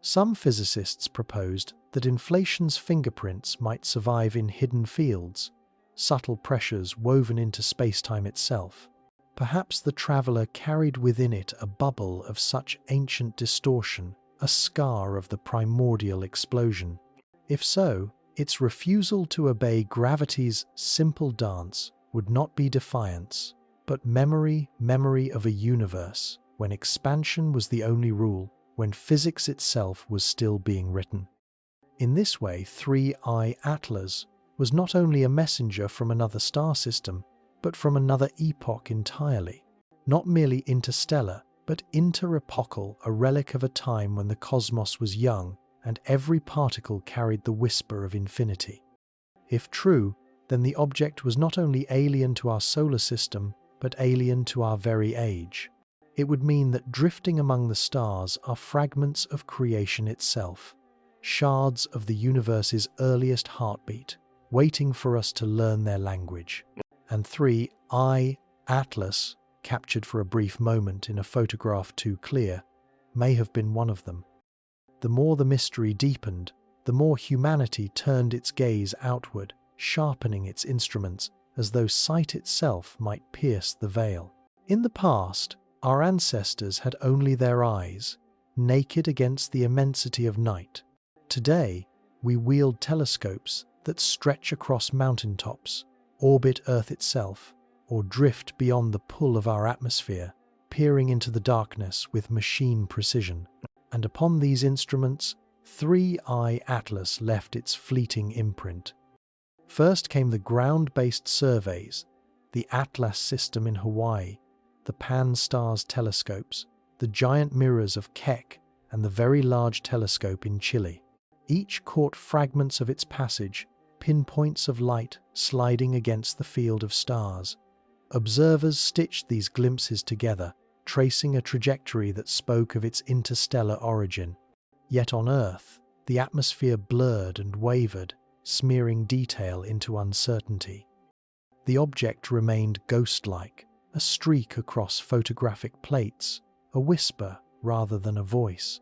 Some physicists proposed that inflation's fingerprints might survive in hidden fields, subtle pressures woven into space-time itself. Perhaps the traveler carried within it a bubble of such ancient distortion, a scar of the primordial explosion. If so, its refusal to obey gravity's simple dance would not be defiance, but memory of a universe when expansion was the only rule, when physics itself was still being written. In this way, 3I Atlas was not only a messenger from another star system, but from another epoch entirely. Not merely interstellar, but interepochal, a relic of a time when the cosmos was young and every particle carried the whisper of infinity. If true, then the object was not only alien to our solar system, but alien to our very age. It would mean that drifting among the stars are fragments of creation itself, shards of the universe's earliest heartbeat, waiting for us to learn their language. And 3I Atlas, captured for a brief moment in a photograph too clear, may have been one of them. The more the mystery deepened, the more humanity turned its gaze outward, sharpening its instruments as though sight itself might pierce the veil. In the past, our ancestors had only their eyes, naked against the immensity of night. Today, we wield telescopes that stretch across mountaintops, orbit Earth itself, or drift beyond the pull of our atmosphere, peering into the darkness with machine precision. And upon these instruments, 3I Atlas left its fleeting imprint. First came the ground-based surveys, the Atlas system in Hawaii, the Pan-STARRS telescopes, the giant mirrors of Keck, and the Very Large Telescope in Chile. Each caught fragments of its passage, pinpoints of light sliding against the field of stars. Observers stitched these glimpses together, tracing a trajectory that spoke of its interstellar origin. Yet on Earth, the atmosphere blurred and wavered, smearing detail into uncertainty. The object remained ghost-like, a streak across photographic plates, a whisper rather than a voice.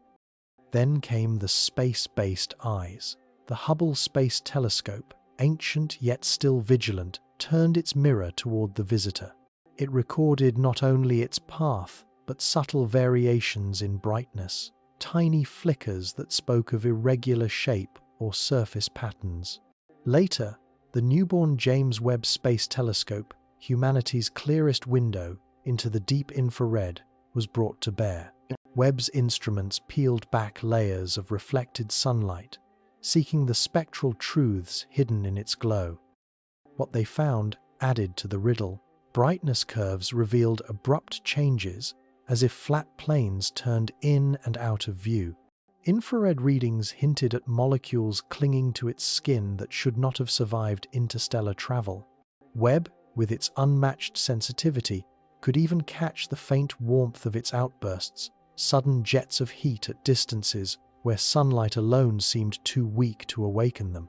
Then came the space-based eyes. The Hubble Space Telescope, ancient yet still vigilant, turned its mirror toward the visitor. It recorded not only its path, but subtle variations in brightness, tiny flickers that spoke of irregular shape or surface patterns. Later, the newborn James Webb Space Telescope, humanity's clearest window into the deep infrared, was brought to bear. Webb's instruments peeled back layers of reflected sunlight, seeking the spectral truths hidden in its glow. What they found added to the riddle. Brightness curves revealed abrupt changes, as if flat planes turned in and out of view. Infrared readings hinted at molecules clinging to its skin that should not have survived interstellar travel. Webb, with its unmatched sensitivity, could even catch the faint warmth of its outbursts, sudden jets of heat at distances where sunlight alone seemed too weak to awaken them.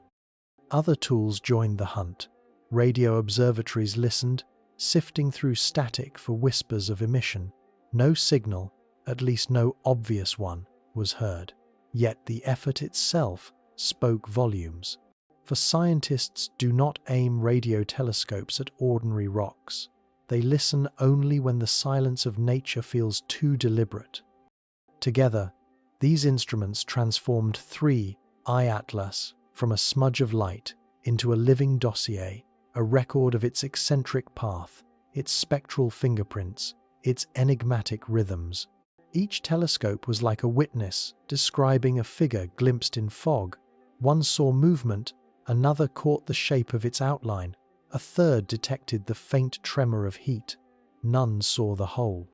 Other tools joined the hunt. Radio observatories listened, sifting through static for whispers of emission. No signal, at least no obvious one, was heard. Yet the effort itself spoke volumes. For scientists do not aim radio telescopes at ordinary rocks. They listen only when the silence of nature feels too deliberate. Together, these instruments transformed 3I Atlas from a smudge of light into a living dossier, a record of its eccentric path, its spectral fingerprints, its enigmatic rhythms. Each telescope was like a witness, describing a figure glimpsed in fog. One saw movement, another caught the shape of its outline, a third detected the faint tremor of heat. None saw the whole.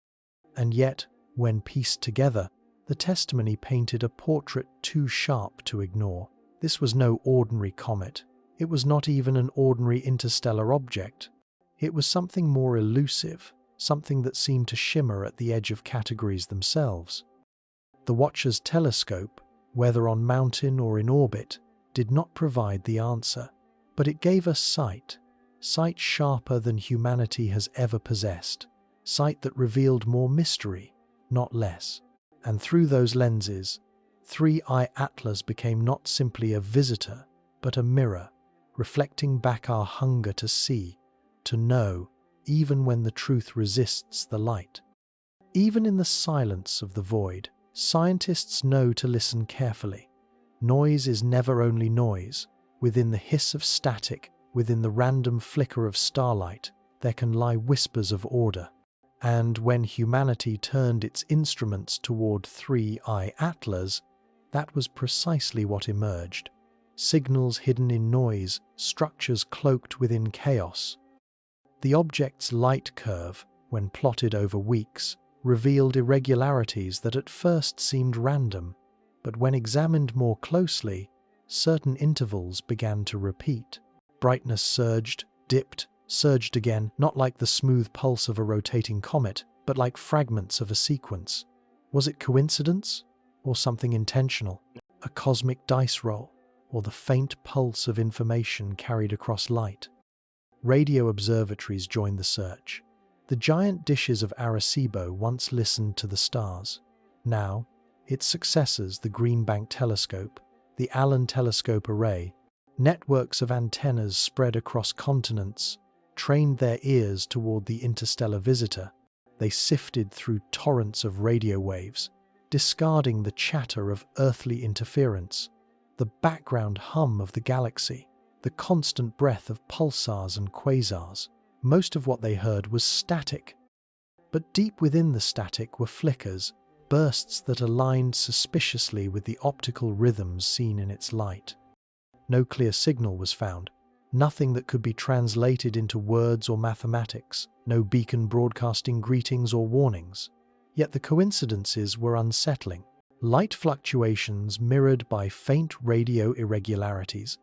And yet, when pieced together, the testimony painted a portrait too sharp to ignore. This was no ordinary comet. It was not even an ordinary interstellar object. It was something more elusive, something that seemed to shimmer at the edge of categories themselves. The watcher's telescope, whether on mountain or in orbit, did not provide the answer, but it gave us sight sharper than humanity has ever possessed, sight that revealed more mystery, not less. And through those lenses, 3I Atlas became not simply a visitor, but a mirror, reflecting back our hunger to see, to know, even when the truth resists the light. Even in the silence of the void, scientists know to listen carefully. Noise is never only noise. Within the hiss of static, within the random flicker of starlight, there can lie whispers of order. And when humanity turned its instruments toward 3I Atlas, that was precisely what emerged. Signals hidden in noise, structures cloaked within chaos. The object's light curve, when plotted over weeks, revealed irregularities that at first seemed random, but when examined more closely, certain intervals began to repeat. Brightness surged, dipped, surged again, not like the smooth pulse of a rotating comet, but like fragments of a sequence. Was it coincidence, or something intentional? A cosmic dice roll, or the faint pulse of information carried across light? Radio observatories joined the search. The giant dishes of Arecibo once listened to the stars. Now, its successors, the Green Bank Telescope, the Allen Telescope Array, networks of antennas spread across continents, trained their ears toward the interstellar visitor. They sifted through torrents of radio waves, discarding the chatter of earthly interference, the background hum of the galaxy, the constant breath of pulsars and quasars. Most of what they heard was static. But deep within the static were flickers, bursts that aligned suspiciously with the optical rhythms seen in its light. No clear signal was found, nothing that could be translated into words or mathematics, no beacon broadcasting greetings or warnings. Yet the coincidences were unsettling. Light fluctuations mirrored by faint radio irregularities.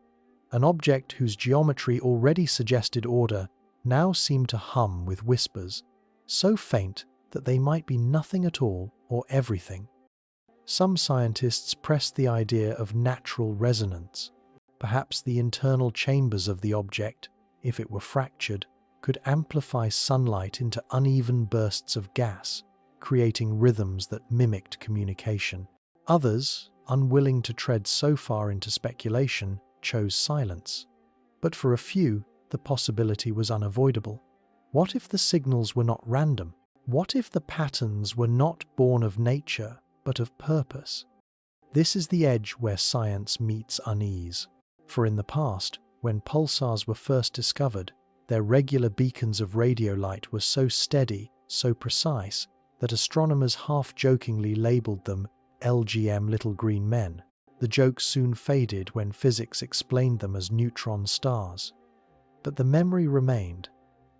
An object whose geometry already suggested order now seemed to hum with whispers, so faint that they might be nothing at all or everything. Some scientists pressed the idea of natural resonance. Perhaps the internal chambers of the object, if it were fractured, could amplify sunlight into uneven bursts of gas, creating rhythms that mimicked communication. Others, unwilling to tread so far into speculation, chose silence. But for a few, the possibility was unavoidable. What if the signals were not random? What if the patterns were not born of nature, but of purpose? This is the edge where science meets unease. For in the past, when pulsars were first discovered, their regular beacons of radio light were so steady, so precise, that astronomers half-jokingly labeled them LGM little green men. The joke soon faded when physics explained them as neutron stars. But the memory remained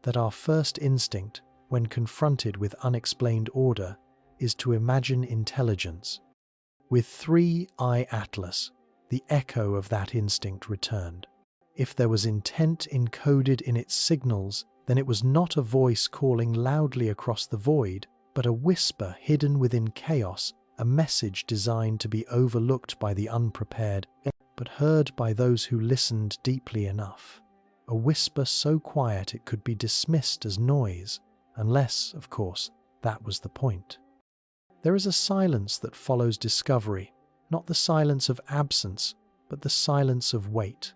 that our first instinct, when confronted with unexplained order, is to imagine intelligence. With 3I Atlas, the echo of that instinct returned. If there was intent encoded in its signals, then it was not a voice calling loudly across the void, but a whisper hidden within chaos, a message designed to be overlooked by the unprepared, but heard by those who listened deeply enough. A whisper so quiet it could be dismissed as noise, unless, of course, that was the point. There is a silence that follows discovery, not the silence of absence, but the silence of wait.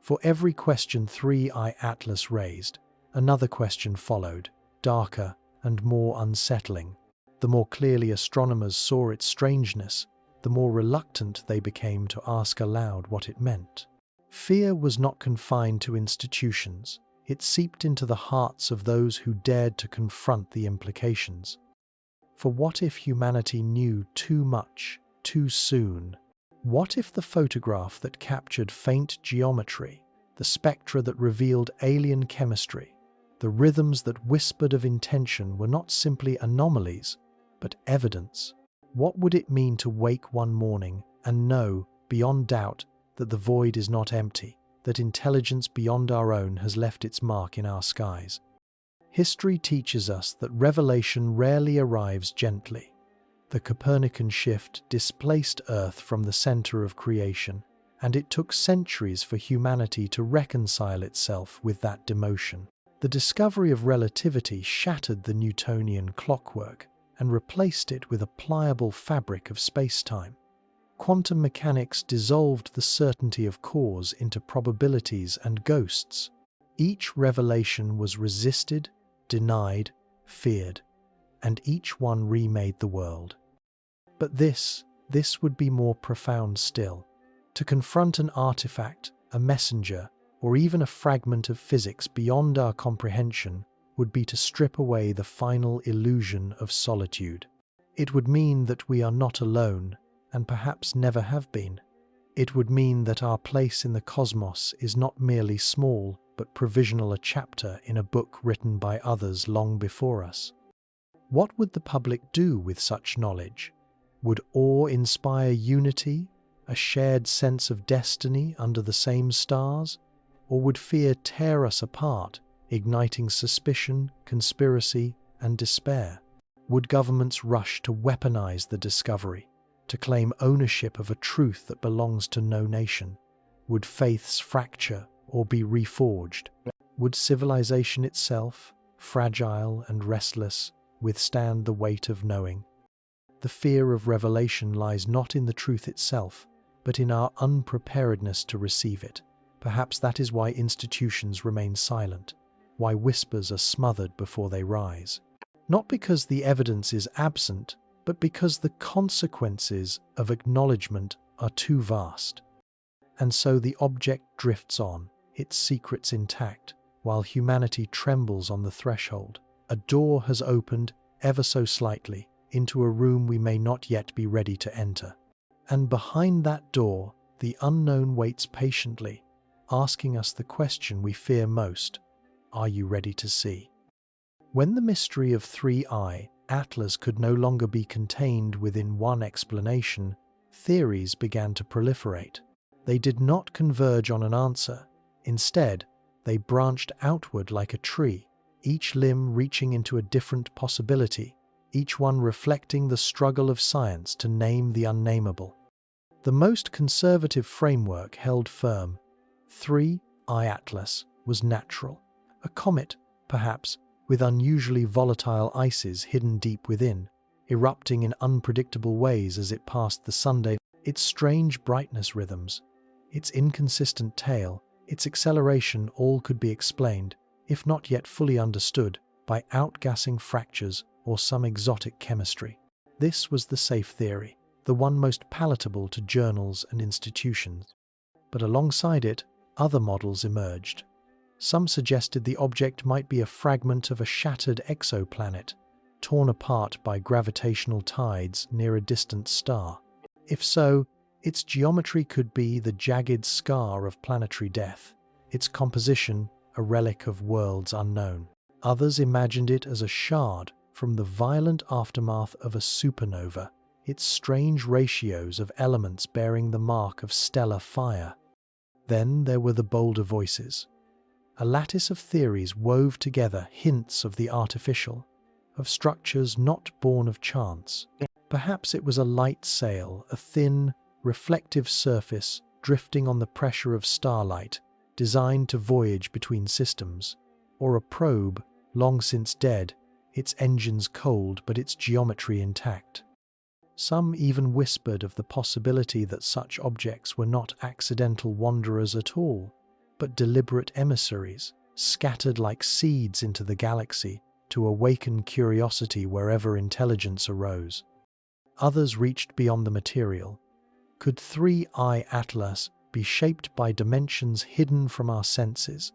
For every question 3i Atlas raised, another question followed, darker and more unsettling. The more clearly astronomers saw its strangeness, the more reluctant they became to ask aloud what it meant. Fear was not confined to institutions. It seeped into the hearts of those who dared to confront the implications. For what if humanity knew too much, too soon? What if the photograph that captured faint geometry, the spectra that revealed alien chemistry, the rhythms that whispered of intention were not simply anomalies, but evidence? What would it mean to wake one morning and know, beyond doubt, that the void is not empty, that intelligence beyond our own has left its mark in our skies? History teaches us that revelation rarely arrives gently. The Copernican shift displaced Earth from the center of creation, and it took centuries for humanity to reconcile itself with that demotion. The discovery of relativity shattered the Newtonian clockwork and replaced it with a pliable fabric of space-time. Quantum mechanics dissolved the certainty of cause into probabilities and ghosts. Each revelation was resisted, denied, feared, and each one remade the world. But this would be more profound still. To confront an artifact, a messenger, or even a fragment of physics beyond our comprehension would be to strip away the final illusion of solitude. It would mean that we are not alone, and perhaps never have been. It would mean that our place in the cosmos is not merely small, but provisional, a chapter in a book written by others long before us. What would the public do with such knowledge? Would awe inspire unity, a shared sense of destiny under the same stars? Or would fear tear us apart, igniting suspicion, conspiracy, and despair? Would governments rush to weaponize the discovery, to claim ownership of a truth that belongs to no nation? Would faiths fracture or be reforged? Would civilization itself, fragile and restless, withstand the weight of knowing? The fear of revelation lies not in the truth itself, but in our unpreparedness to receive it. Perhaps that is why institutions remain silent, why whispers are smothered before they rise. Not because the evidence is absent, but because the consequences of acknowledgement are too vast. And so the object drifts on, its secrets intact, while humanity trembles on the threshold. A door has opened, ever so slightly, into a room we may not yet be ready to enter. And behind that door, the unknown waits patiently, asking us the question we fear most: are you ready to see? When the mystery of 3i Atlas could no longer be contained within one explanation, theories began to proliferate. They did not converge on an answer. Instead, they branched outward like a tree, each limb reaching into a different possibility, each one reflecting the struggle of science to name the unnameable. The most conservative framework held firm. 3i Atlas was natural. A comet, perhaps, with unusually volatile ices hidden deep within, erupting in unpredictable ways as it passed the Sunday. Its strange brightness rhythms, its inconsistent tail, its acceleration all could be explained, if not yet fully understood, by outgassing fractures or some exotic chemistry. This was the safe theory, the one most palatable to journals and institutions. But alongside it, other models emerged. Some suggested the object might be a fragment of a shattered exoplanet, torn apart by gravitational tides near a distant star. If so, its geometry could be the jagged scar of planetary death, its composition a relic of worlds unknown. Others imagined it as a shard from the violent aftermath of a supernova, its strange ratios of elements bearing the mark of stellar fire. Then there were the bolder voices. A lattice of theories wove together hints of the artificial, of structures not born of chance. Perhaps it was a light sail, a thin, reflective surface drifting on the pressure of starlight, designed to voyage between systems, or a probe, long since dead, its engines cold but its geometry intact. Some even whispered of the possibility that such objects were not accidental wanderers at all, but deliberate emissaries, scattered like seeds into the galaxy to awaken curiosity wherever intelligence arose. Others reached beyond the material. Could 3I Atlas be shaped by dimensions hidden from our senses?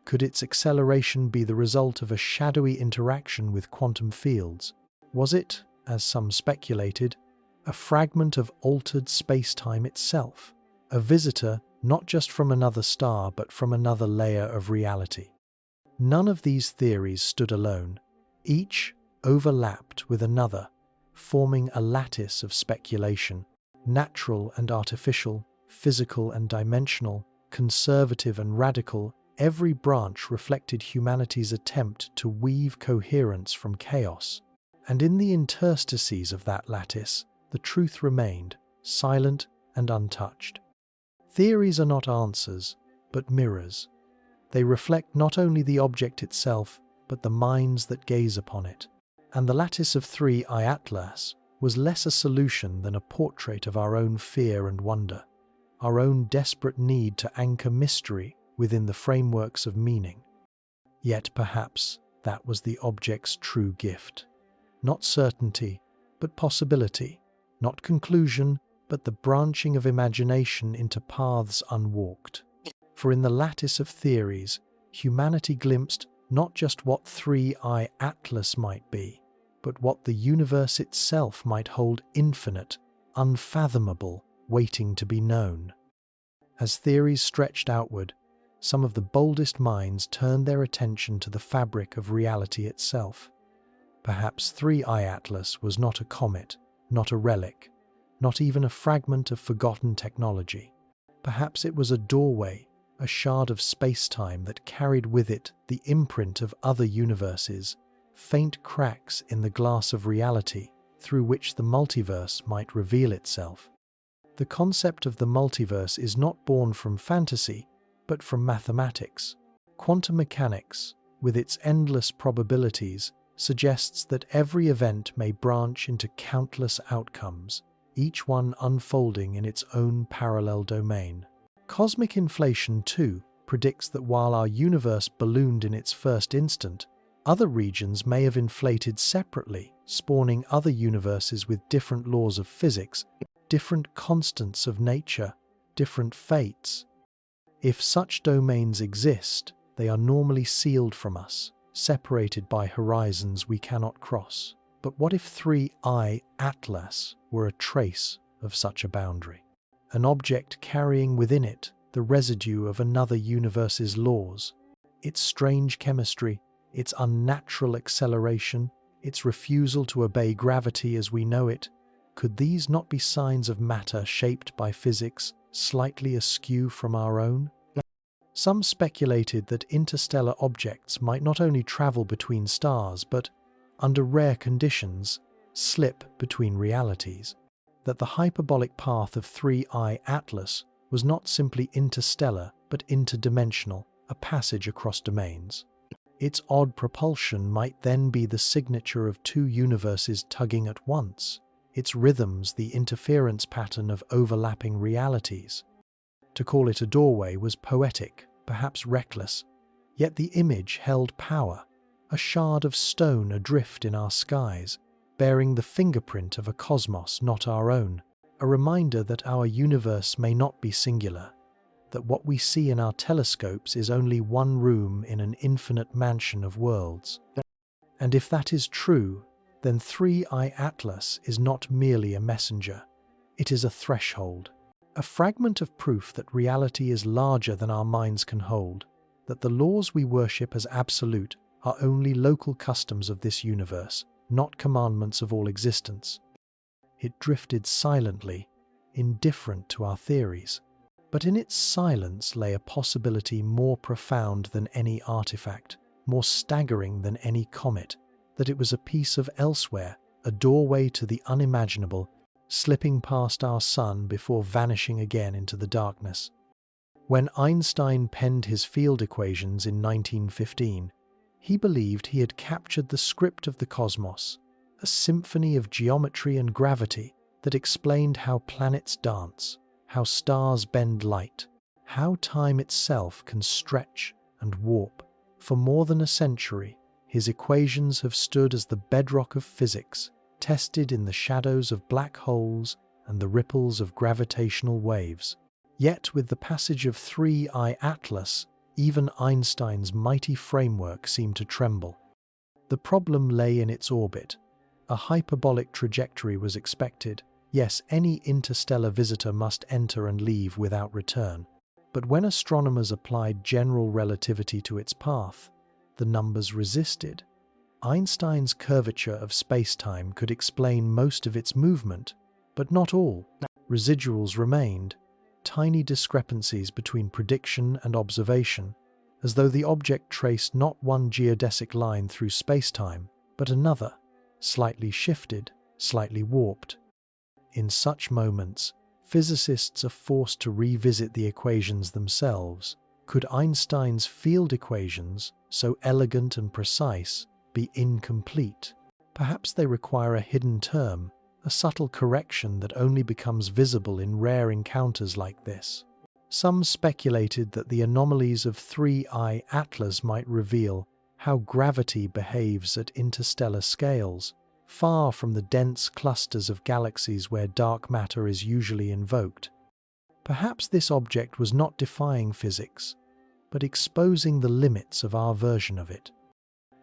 Could its acceleration be the result of a shadowy interaction with quantum fields? Was it, as some speculated, a fragment of altered space-time itself, a visitor not just from another star but from another layer of reality? None of these theories stood alone. Each overlapped with another, forming a lattice of speculation, natural and artificial, physical and dimensional, conservative and radical. Every branch reflected humanity's attempt to weave coherence from chaos. And in the interstices of that lattice, the truth remained, silent and untouched. Theories are not answers, but mirrors. They reflect not only the object itself, but the minds that gaze upon it. And the lattice of 3I Atlas was less a solution than a portrait of our own fear and wonder, our own desperate need to anchor mystery within the frameworks of meaning. Yet perhaps that was the object's true gift. Not certainty, but possibility. Not conclusion, but the branching of imagination into paths unwalked. For in the lattice of theories, humanity glimpsed not just what 3I Atlas might be, but what the universe itself might hold, infinite, unfathomable, waiting to be known. As theories stretched outward, some of the boldest minds turned their attention to the fabric of reality itself. Perhaps 3I Atlas was not a comet, not a relic, not even a fragment of forgotten technology. Perhaps it was a doorway, a shard of space-time that carried with it the imprint of other universes, faint cracks in the glass of reality through which the multiverse might reveal itself. The concept of the multiverse is not born from fantasy, but from mathematics. Quantum mechanics, with its endless probabilities, suggests that every event may branch into countless outcomes, each one unfolding in its own parallel domain. Cosmic inflation, too, predicts that while our universe ballooned in its first instant, other regions may have inflated separately, spawning other universes with different laws of physics, different constants of nature, different fates. If such domains exist, they are normally sealed from us, separated by horizons we cannot cross. But what if 3I Atlas were a trace of such a boundary? An object carrying within it the residue of another universe's laws, its strange chemistry, its unnatural acceleration, its refusal to obey gravity as we know it. Could these not be signs of matter shaped by physics slightly askew from our own? Some speculated that interstellar objects might not only travel between stars, but, under rare conditions, slip between realities. That the hyperbolic path of 3I Atlas was not simply interstellar, but interdimensional, a passage across domains. Its odd propulsion might then be the signature of two universes tugging at once, its rhythms the interference pattern of overlapping realities. To call it a doorway was poetic, perhaps reckless, yet the image held power, a shard of stone adrift in our skies, bearing the fingerprint of a cosmos not our own, a reminder that our universe may not be singular, that what we see in our telescopes is only one room in an infinite mansion of worlds. And if that is true, then 3I Atlas is not merely a messenger. It is a threshold, a fragment of proof that reality is larger than our minds can hold, that the laws we worship as absolute are only local customs of this universe, not commandments of all existence. It drifted silently, indifferent to our theories. But in its silence lay a possibility more profound than any artifact, more staggering than any comet, that it was a piece of elsewhere, a doorway to the unimaginable, slipping past our sun before vanishing again into the darkness. When Einstein penned his field equations in 1915, he believed he had captured the script of the cosmos, a symphony of geometry and gravity that explained how planets dance, how stars bend light, how time itself can stretch and warp. For more than a century, his equations have stood as the bedrock of physics, tested in the shadows of black holes and the ripples of gravitational waves. Yet with the passage of 3I Atlas, even Einstein's mighty framework seemed to tremble. The problem lay in its orbit. A hyperbolic trajectory was expected. Yes, any interstellar visitor must enter and leave without return. But when astronomers applied general relativity to its path, the numbers resisted. Einstein's curvature of space-time could explain most of its movement, but not all. Residuals remained, tiny discrepancies between prediction and observation, as though the object traced not one geodesic line through space-time, but another, slightly shifted, slightly warped. In such moments, physicists are forced to revisit the equations themselves. Could Einstein's field equations, so elegant and precise, be incomplete? Perhaps they require a hidden term, a subtle correction that only becomes visible in rare encounters like this. Some speculated that the anomalies of 3I Atlas might reveal how gravity behaves at interstellar scales, far from the dense clusters of galaxies where dark matter is usually invoked. Perhaps this object was not defying physics, but exposing the limits of our version of it.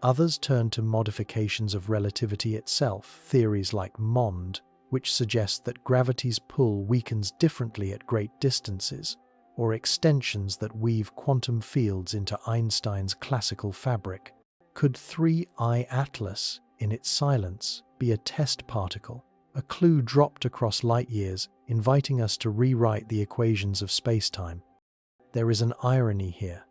Others turned to modifications of relativity itself, theories like MOND, which suggest that gravity's pull weakens differently at great distances, or extensions that weave quantum fields into Einstein's classical fabric. Could 3I Atlas, in its silence, be a test particle, a clue dropped across light years, inviting us to rewrite the equations of spacetime? There is an irony here.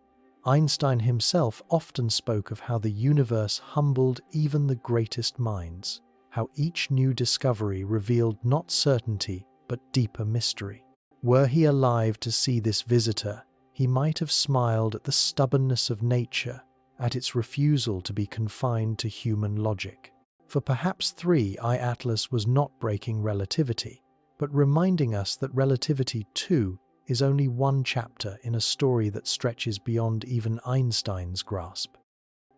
Einstein himself often spoke of how the universe humbled even the greatest minds, how each new discovery revealed not certainty but deeper mystery. Were he alive to see this visitor, he might have smiled at the stubbornness of nature, at its refusal to be confined to human logic. For perhaps 3I Atlas was not breaking relativity, but reminding us that relativity too is only one chapter in a story that stretches beyond even Einstein's grasp.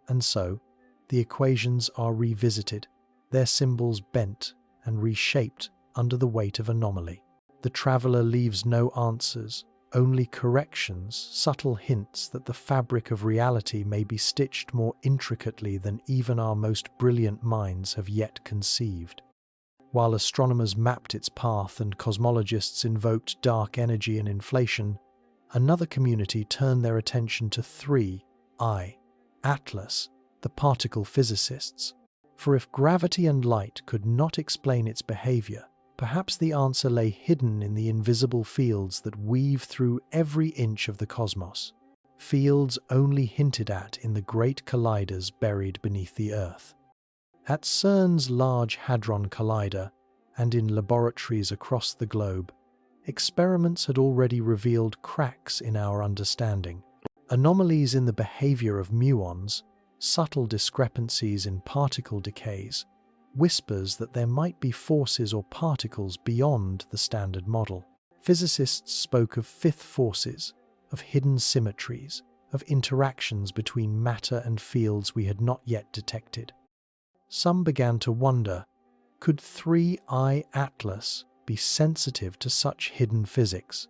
And so, the equations are revisited, their symbols bent and reshaped under the weight of anomaly. The traveler leaves no answers, only corrections, subtle hints that the fabric of reality may be stitched more intricately than even our most brilliant minds have yet conceived. While astronomers mapped its path and cosmologists invoked dark energy and inflation, another community turned their attention to 3I Atlas, the particle physicists. For if gravity and light could not explain its behavior, perhaps the answer lay hidden in the invisible fields that weave through every inch of the cosmos, fields only hinted at in the great colliders buried beneath the Earth. At CERN's Large Hadron Collider and in laboratories across the globe, experiments had already revealed cracks in our understanding, anomalies in the behavior of muons, subtle discrepancies in particle decays, whispers that there might be forces or particles beyond the standard model. Physicists spoke of fifth forces, of hidden symmetries, of interactions between matter and fields we had not yet detected. Some began to wonder, could 3I Atlas be sensitive to such hidden physics?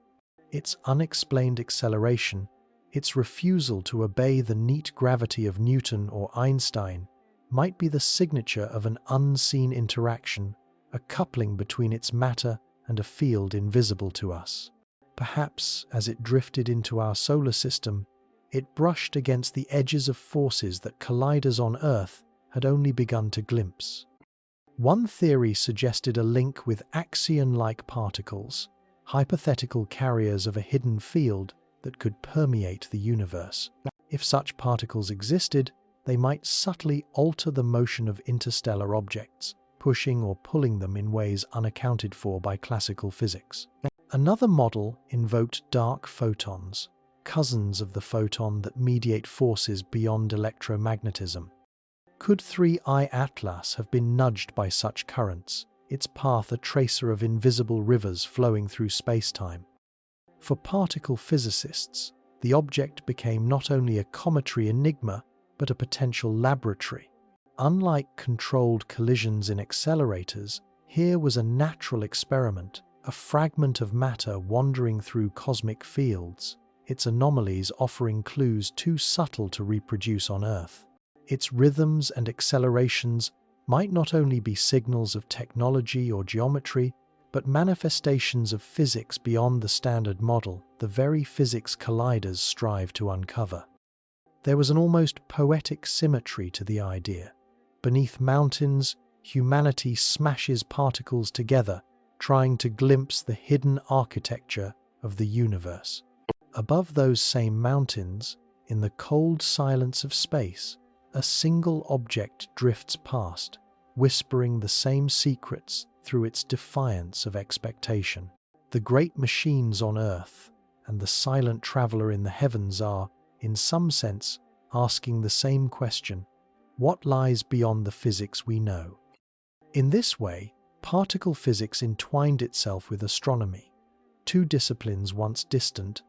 Its unexplained acceleration, its refusal to obey the neat gravity of Newton or Einstein, might be the signature of an unseen interaction, a coupling between its matter and a field invisible to us. Perhaps, as it drifted into our solar system, it brushed against the edges of forces that colliders on Earth had only begun to glimpse. One theory suggested a link with axion-like particles, hypothetical carriers of a hidden field that could permeate the universe. If such particles existed, they might subtly alter the motion of interstellar objects, pushing or pulling them in ways unaccounted for by classical physics. Another model invoked dark photons, cousins of the photon that mediate forces beyond electromagnetism. Could 3I Atlas have been nudged by such currents, its path a tracer of invisible rivers flowing through space-time? For particle physicists, the object became not only a cometary enigma, but a potential laboratory. Unlike controlled collisions in accelerators, here was a natural experiment, a fragment of matter wandering through cosmic fields, its anomalies offering clues too subtle to reproduce on Earth. Its rhythms and accelerations might not only be signals of technology or geometry, but manifestations of physics beyond the standard model, the very physics colliders strive to uncover. There was an almost poetic symmetry to the idea. Beneath mountains, humanity smashes particles together, trying to glimpse the hidden architecture of the universe. Above those same mountains, in the cold silence of space, a single object drifts past, whispering the same secrets through its defiance of expectation. The great machines on Earth and the silent traveler in the heavens are, in some sense, asking the same question: what lies beyond the physics we know? In this way, particle physics entwined itself with astronomy, two disciplines once distant,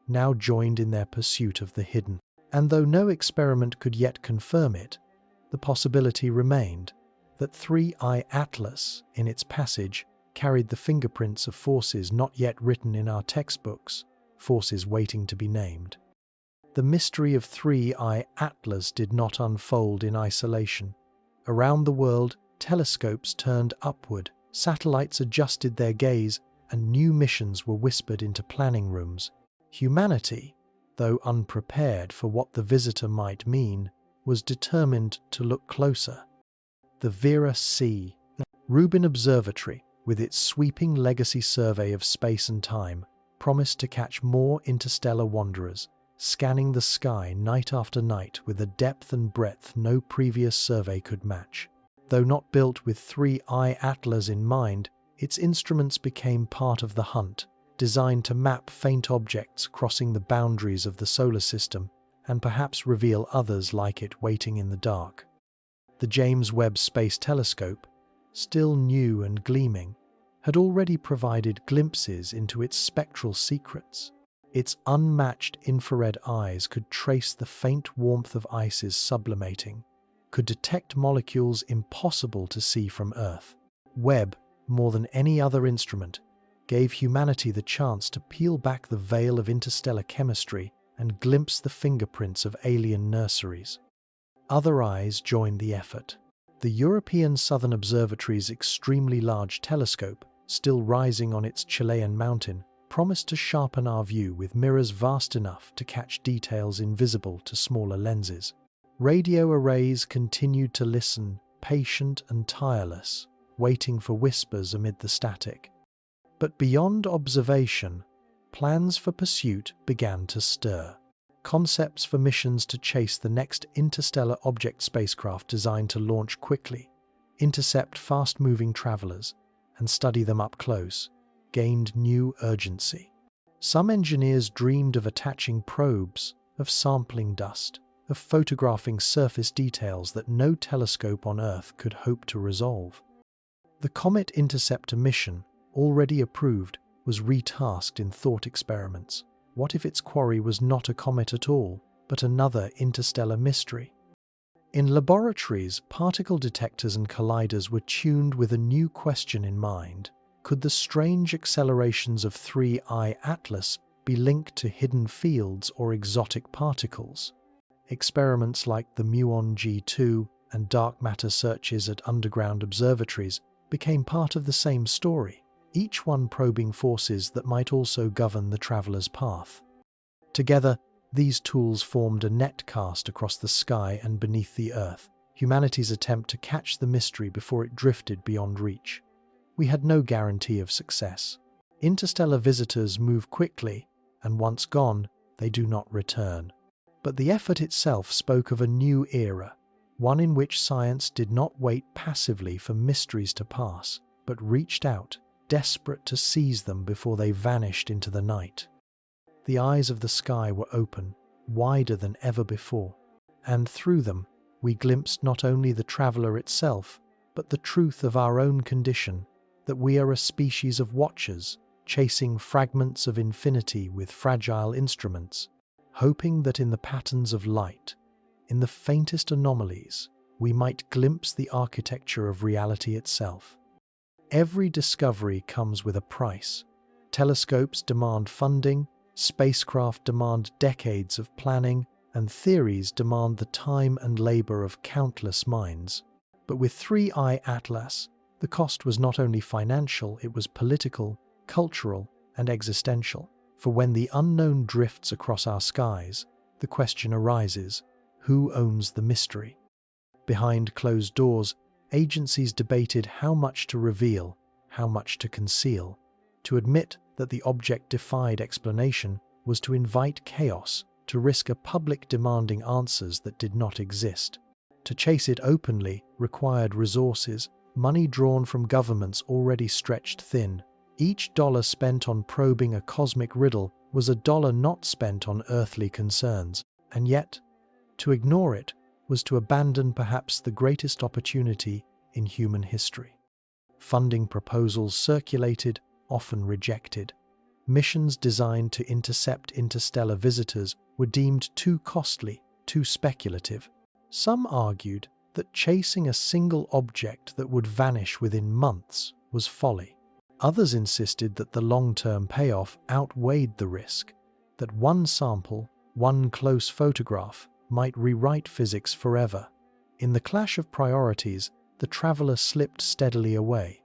now joined in their pursuit of the hidden. And though no experiment could yet confirm it, the possibility remained that 3I Atlas, in its passage, carried the fingerprints of forces not yet written in our textbooks, forces waiting to be named. The mystery of 3I Atlas did not unfold in isolation. Around the world, telescopes turned upward, satellites adjusted their gaze, and new missions were whispered into planning rooms. Humanity, though unprepared for what the visitor might mean, was determined to look closer. The Vera C. Rubin Observatory, with its sweeping legacy survey of space and time, promised to catch more interstellar wanderers, scanning the sky night after night with a depth and breadth no previous survey could match. Though not built with 3I Atlas in mind, its instruments became part of the hunt, designed to map faint objects crossing the boundaries of the solar system and perhaps reveal others like it waiting in the dark. The James Webb Space Telescope, still new and gleaming, had already provided glimpses into its spectral secrets. Its unmatched infrared eyes could trace the faint warmth of ices sublimating, could detect molecules impossible to see from Earth. Webb, more than any other instrument, gave humanity the chance to peel back the veil of interstellar chemistry and glimpse the fingerprints of alien nurseries. Other eyes joined the effort. The European Southern Observatory's extremely large telescope, still rising on its Chilean mountain, promised to sharpen our view with mirrors vast enough to catch details invisible to smaller lenses. Radio arrays continued to listen, patient and tireless, waiting for whispers amid the static. But beyond observation, plans for pursuit began to stir. Concepts for missions to chase the next interstellar object spacecraft designed to launch quickly, intercept fast-moving travelers, and study them up close, gained new urgency. Some engineers dreamed of attaching probes, of sampling dust, of photographing surface details that no telescope on Earth could hope to resolve. The Comet Interceptor mission, already approved, was retasked in thought experiments. What if its quarry was not a comet at all, but another interstellar mystery? In laboratories, particle detectors and colliders were tuned with a new question in mind. Could the strange accelerations of 3I Atlas be linked to hidden fields or exotic particles? Experiments like the muon G2 and dark matter searches at underground observatories became part of the same story, each one probing forces that might also govern the traveler's path. Together, these tools formed a net cast across the sky and beneath the Earth, humanity's attempt to catch the mystery before it drifted beyond reach. We had no guarantee of success. Interstellar visitors move quickly, and once gone, they do not return. But the effort itself spoke of a new era, one in which science did not wait passively for mysteries to pass, but reached out, desperate to seize them before they vanished into the night. The eyes of the sky were open, wider than ever before, and through them we glimpsed not only the traveler itself, but the truth of our own condition, that we are a species of watchers, chasing fragments of infinity with fragile instruments, hoping that in the patterns of light, in the faintest anomalies, we might glimpse the architecture of reality itself. Every discovery comes with a price. Telescopes demand funding, spacecraft demand decades of planning, and theories demand the time and labor of countless minds. But with 3i Atlas, the cost was not only financial, it was political, cultural, and existential. For when the unknown drifts across our skies, the question arises, who owns the mystery? Behind closed doors, agencies debated how much to reveal, how much to conceal. To admit that the object defied explanation was to invite chaos, to risk a public demanding answers that did not exist. To chase it openly required resources, money drawn from governments already stretched thin. Each dollar spent on probing a cosmic riddle was a dollar not spent on earthly concerns, and yet, to ignore it was to abandon perhaps the greatest opportunity in human history. Funding proposals circulated, often rejected. Missions designed to intercept interstellar visitors were deemed too costly, too speculative. Some argued that chasing a single object that would vanish within months was folly. Others insisted that the long-term payoff outweighed the risk, that one sample, one close photograph, might rewrite physics forever. In the clash of priorities, the traveler slipped steadily away.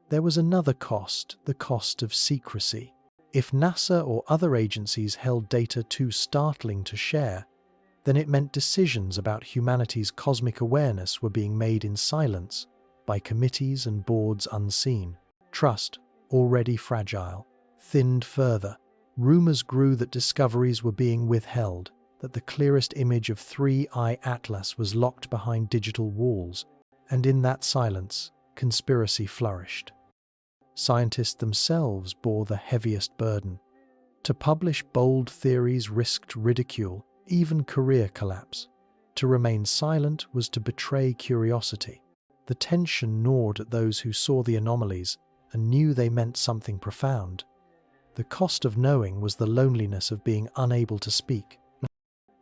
There was another cost, the cost of secrecy. If NASA or other agencies held data too startling to share, then it meant decisions about humanity's cosmic awareness were being made in silence by committees and boards unseen. Trust, already fragile, thinned further. Rumors grew that discoveries were being withheld, that the clearest image of 3i Atlas was locked behind digital walls, and in that silence, conspiracy flourished. Scientists themselves bore the heaviest burden. To publish bold theories risked ridicule, even career collapse. To remain silent was to betray curiosity. The tension gnawed at those who saw the anomalies and knew they meant something profound. The cost of knowing was the loneliness of being unable to speak.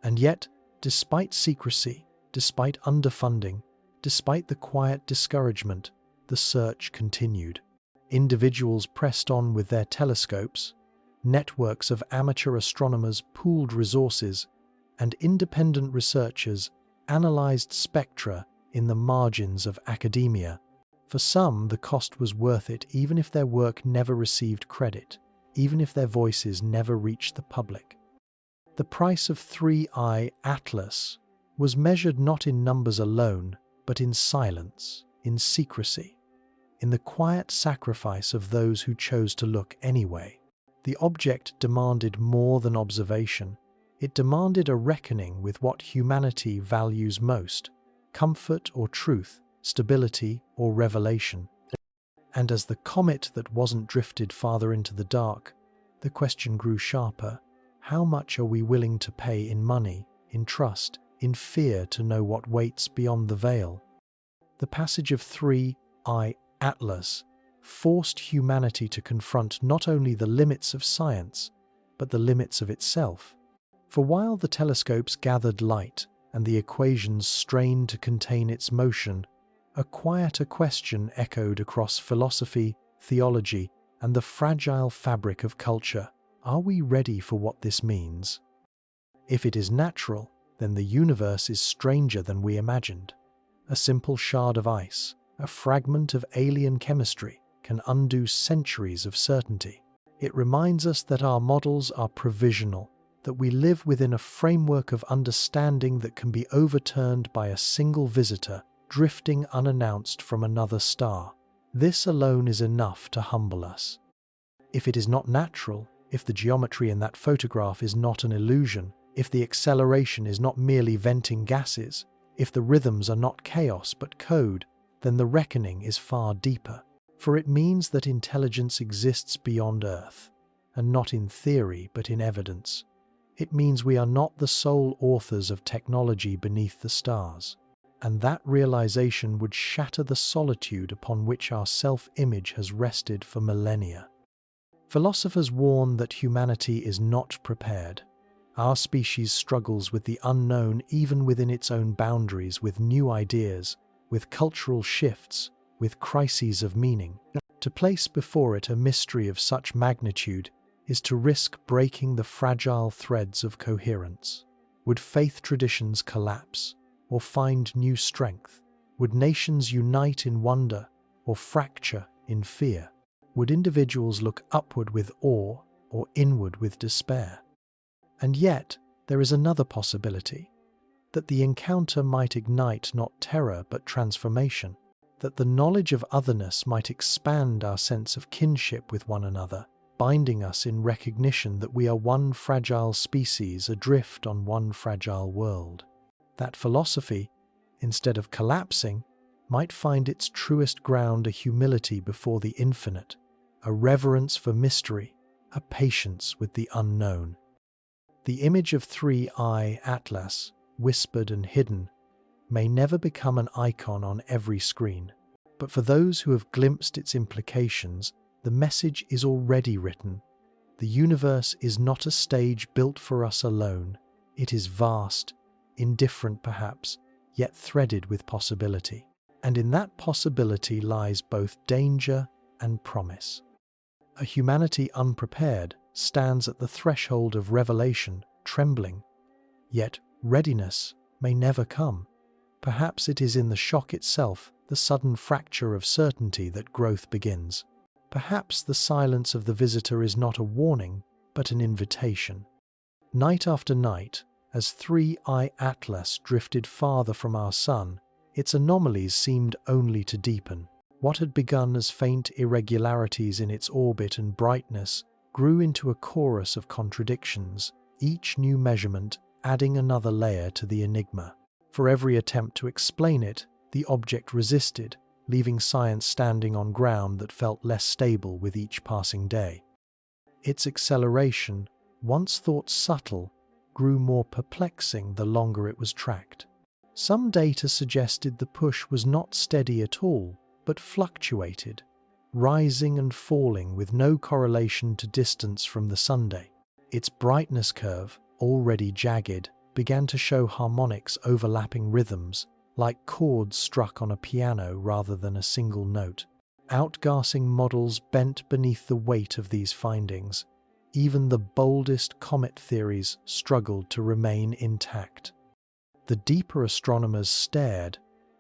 And yet, despite secrecy, despite underfunding, despite the quiet discouragement, the search continued. Individuals pressed on with their telescopes, networks of amateur astronomers pooled resources, and independent researchers analyzed spectra in the margins of academia. For some, the cost was worth it, even if their work never received credit, even if their voices never reached the public. The price of 3i Atlas was measured not in numbers alone, but in silence, in secrecy, in the quiet sacrifice of those who chose to look anyway. The object demanded more than observation. It demanded a reckoning with what humanity values most: comfort or truth, stability or revelation. And as the comet that wasn't drifted farther into the dark, the question grew sharper. How much are we willing to pay in money, in trust, in fear to know what waits beyond the veil? The passage of 3i Atlas forced humanity to confront not only the limits of science, but the limits of itself. For while the telescopes gathered light and the equations strained to contain its motion, a quieter question echoed across philosophy, theology, and the fragile fabric of culture. Are we ready for what this means? If it is natural, then the universe is stranger than we imagined. A simple shard of ice, a fragment of alien chemistry, can undo centuries of certainty. It reminds us that our models are provisional, that we live within a framework of understanding that can be overturned by a single visitor drifting unannounced from another star. This alone is enough to humble us. If it is not natural, if the geometry in that photograph is not an illusion, If the acceleration is not merely venting gases, if the rhythms are not chaos but code, then the reckoning is far deeper. For it means that intelligence exists beyond Earth, and not in theory but in evidence. It means we are not the sole authors of technology beneath the stars, and that realization would shatter the solitude upon which our self-image has rested for millennia. Philosophers warn that humanity is not prepared. Our species struggles with the unknown even within its own boundaries, with new ideas, with cultural shifts, with crises of meaning. To place before it a mystery of such magnitude is to risk breaking the fragile threads of coherence. Would faith traditions collapse or find new strength? Would nations unite in wonder or fracture in fear? Would individuals look upward with awe or inward with despair? And yet, there is another possibility, that the encounter might ignite not terror but transformation, that the knowledge of otherness might expand our sense of kinship with one another, binding us in recognition that we are one fragile species adrift on one fragile world. That philosophy, instead of collapsing, might find its truest ground a humility before the infinite, a reverence for mystery, a patience with the unknown. The image of 3i Atlas, whispered and hidden, may never become an icon on every screen, but for those who have glimpsed its implications, the message is already written. The universe is not a stage built for us alone. It is vast, indifferent perhaps, yet threaded with possibility. And in that possibility lies both danger and promise. A humanity unprepared stands at the threshold of revelation, trembling. Yet readiness may never come. Perhaps it is in the shock itself, the sudden fracture of certainty, that growth begins. Perhaps the silence of the visitor is not a warning, but an invitation. Night after night, as 3i Atlas drifted farther from our sun, its anomalies seemed only to deepen. What had begun as faint irregularities in its orbit and brightness grew into a chorus of contradictions, each new measurement adding another layer to the enigma. For every attempt to explain it, the object resisted, leaving science standing on ground that felt less stable with each passing day. Its acceleration, once thought subtle, grew more perplexing the longer it was tracked. Some data suggested the push was not steady at all, but fluctuated, rising and falling with no correlation to distance from the Sunday. Its brightness curve, already jagged, began to show harmonics overlapping rhythms, like chords struck on a piano rather than a single note. Outgassing models bent beneath the weight of these findings. Even the boldest comet theories struggled to remain intact. The deeper astronomers stared,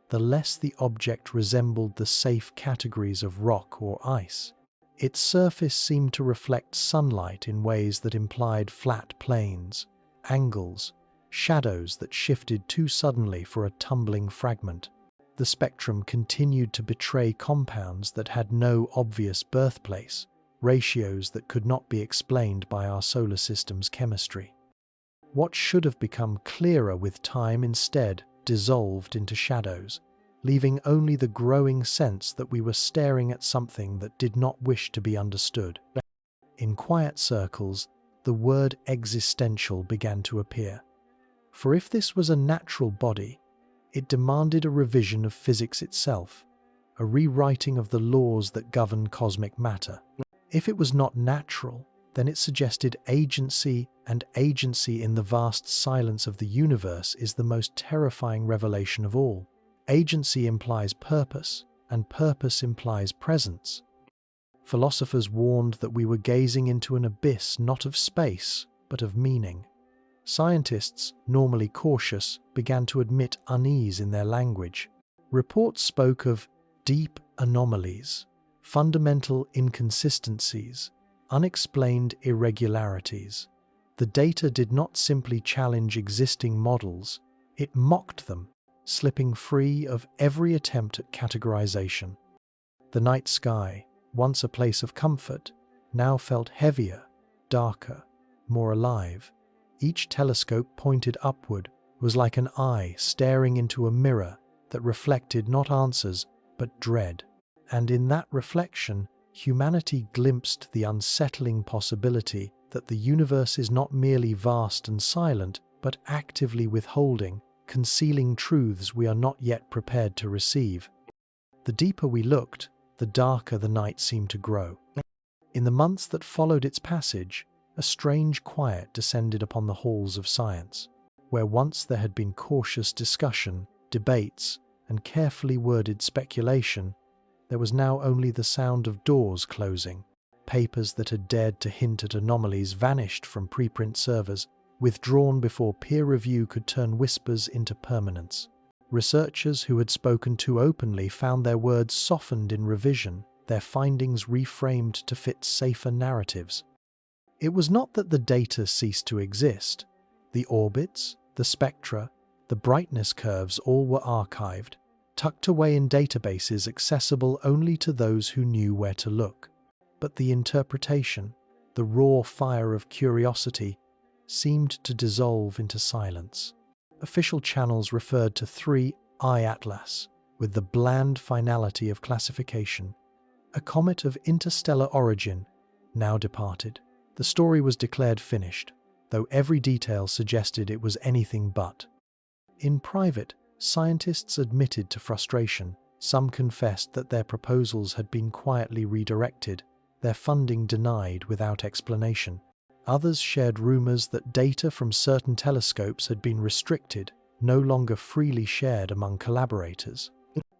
the less the object resembled the safe categories of rock or ice. Its surface seemed to reflect sunlight in ways that implied flat planes, angles, shadows that shifted too suddenly for a tumbling fragment. The spectrum continued to betray compounds that had no obvious birthplace, ratios that could not be explained by our solar system's chemistry. What should have become clearer with time instead dissolved into shadows, leaving only the growing sense that we were staring at something that did not wish to be understood. In quiet circles, the word existential began to appear. For if this was a natural body, it demanded a revision of physics itself, a rewriting of the laws that govern cosmic matter. If it was not natural, then it suggested agency, and agency in the vast silence of the universe is the most terrifying revelation of all. Agency implies purpose, and purpose implies presence. Philosophers warned that we were gazing into an abyss not of space, but of meaning. Scientists, normally cautious, began to admit unease in their language. Reports spoke of deep anomalies, fundamental inconsistencies, unexplained irregularities. The data did not simply challenge existing models, it mocked them, slipping free of every attempt at categorization. The night sky, once a place of comfort, now felt heavier, darker, more alive. Each telescope pointed upward was like an eye staring into a mirror that reflected not answers but dread. And in that reflection, humanity glimpsed the unsettling possibility that the universe is not merely vast and silent, but actively withholding, concealing truths we are not yet prepared to receive. The deeper we looked, the darker the night seemed to grow. In the months that followed its passage, a strange quiet descended upon the halls of science. Where once there had been cautious discussion, debates, and carefully worded speculation, there was now only the sound of doors closing. Papers that had dared to hint at anomalies vanished from preprint servers, withdrawn before peer review could turn whispers into permanence. Researchers who had spoken too openly found their words softened in revision, their findings reframed to fit safer narratives. It was not that the data ceased to exist. The orbits, the spectra, the brightness curves all were archived, tucked away in databases accessible only to those who knew where to look. But the interpretation, the raw fire of curiosity, seemed to dissolve into silence. Official channels referred to 3I Atlas with the bland finality of classification. A comet of interstellar origin, now departed. The story was declared finished, though every detail suggested it was anything but. In private, scientists admitted to frustration. Some confessed that their proposals had been quietly redirected, their funding denied without explanation. Others shared rumors that data from certain telescopes had been restricted, no longer freely shared among collaborators.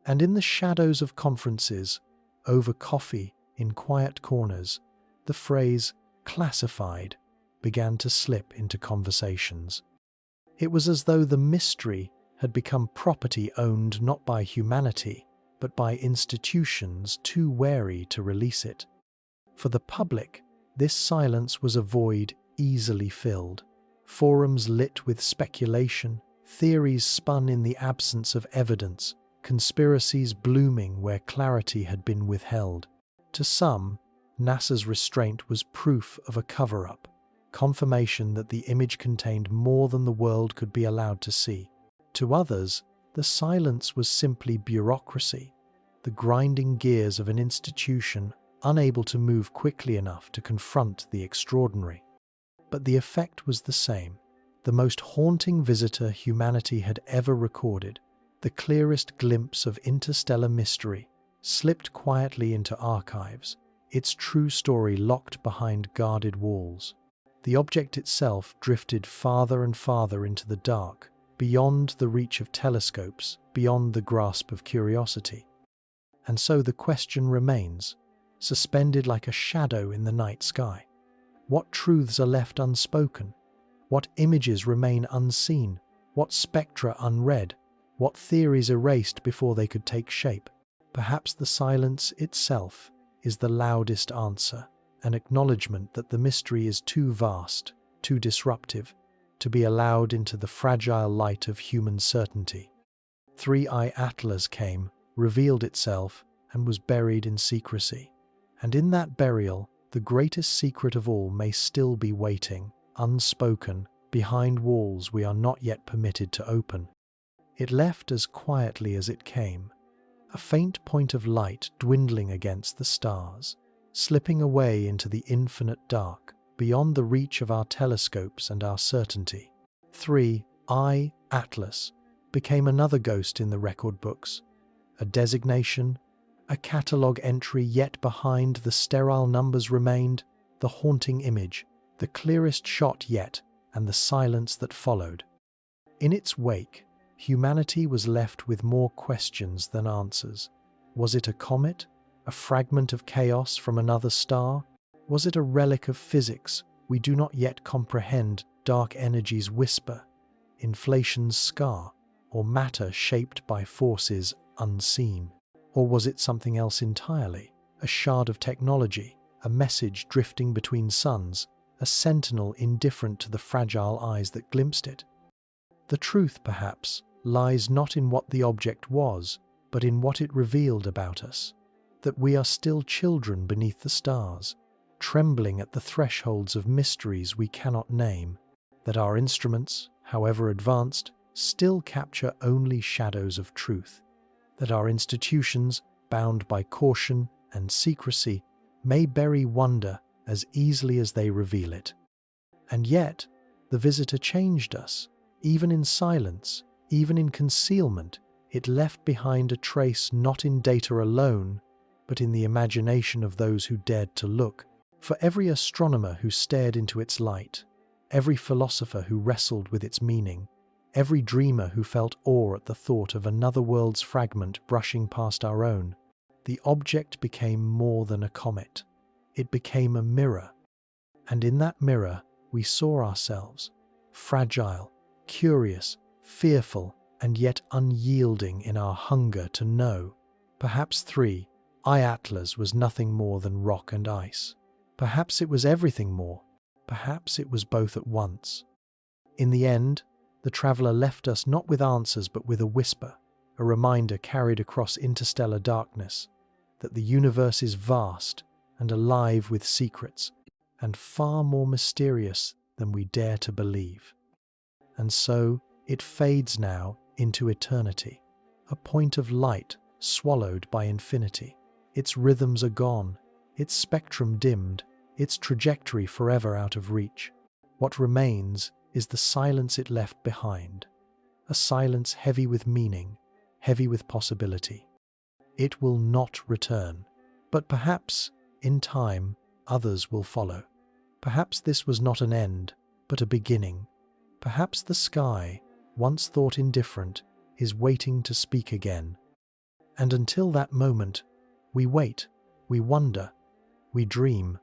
And in the shadows of conferences, over coffee in quiet corners, the phrase "classified" began to slip into conversations. It was as though the mystery had become property owned not by humanity, but by institutions too wary to release it. For the public, this silence was a void easily filled. Forums lit with speculation, theories spun in the absence of evidence, conspiracies blooming where clarity had been withheld. To some, NASA's restraint was proof of a cover-up, confirmation that the image contained more than the world could be allowed to see. To others, the silence was simply bureaucracy, the grinding gears of an institution unable to move quickly enough to confront the extraordinary. But the effect was the same. The most haunting visitor humanity had ever recorded, the clearest glimpse of interstellar mystery, slipped quietly into archives, its true story locked behind guarded walls. The object itself drifted farther and farther into the dark, beyond the reach of telescopes, beyond the grasp of curiosity. And so the question remains, suspended like a shadow in the night sky. What truths are left unspoken? What images remain unseen? What spectra unread? What theories erased before they could take shape? Perhaps the silence itself is the loudest answer, an acknowledgement that the mystery is too vast, too disruptive, to be allowed into the fragile light of human certainty. 3I Atlas came, revealed itself, and was buried in secrecy. And in that burial, the greatest secret of all may still be waiting, unspoken, behind walls we are not yet permitted to open. It left as quietly as it came, a faint point of light dwindling against the stars, slipping away into the infinite dark, beyond the reach of our telescopes and our certainty. 3I Atlas became another ghost in the record books, a designation, a catalogue entry, yet behind the sterile numbers remained the haunting image, the clearest shot yet, and the silence that followed. In its wake, humanity was left with more questions than answers. Was it a comet? A fragment of chaos from another star? Was it a relic of physics we do not yet comprehend, dark energy's whisper, inflation's scar, or matter shaped by forces unseen? Or was it something else entirely? A shard of technology, a message drifting between suns, a sentinel indifferent to the fragile eyes that glimpsed it? The truth, perhaps, lies not in what the object was, but in what it revealed about us, that we are still children beneath the stars, trembling at the thresholds of mysteries we cannot name, that our instruments, however advanced, still capture only shadows of truth, that our institutions, bound by caution and secrecy, may bury wonder as easily as they reveal it. And yet, the visitor changed us. Even in silence, even in concealment, it left behind a trace not in data alone, but in the imagination of those who dared to look. For every astronomer who stared into its light, every philosopher who wrestled with its meaning, every dreamer who felt awe at the thought of another world's fragment brushing past our own, the object became more than a comet. It became a mirror. And in that mirror, we saw ourselves, fragile, curious, fearful, and yet unyielding in our hunger to know. Perhaps Atlas was nothing more than rock and ice. Perhaps it was everything more. Perhaps it was both at once. In the end, the traveler left us not with answers but with a whisper, a reminder carried across interstellar darkness, that the universe is vast and alive with secrets, and far more mysterious than we dare to believe. And so it fades now into eternity, a point of light swallowed by infinity. Its rhythms are gone, its spectrum dimmed, its trajectory forever out of reach. What remains is the silence it left behind, a silence heavy with meaning, heavy with possibility. It will not return, but perhaps, in time, others will follow. Perhaps this was not an end, but a beginning. Perhaps the sky, once thought indifferent, is waiting to speak again. And until that moment, we wait, we wonder, we dream.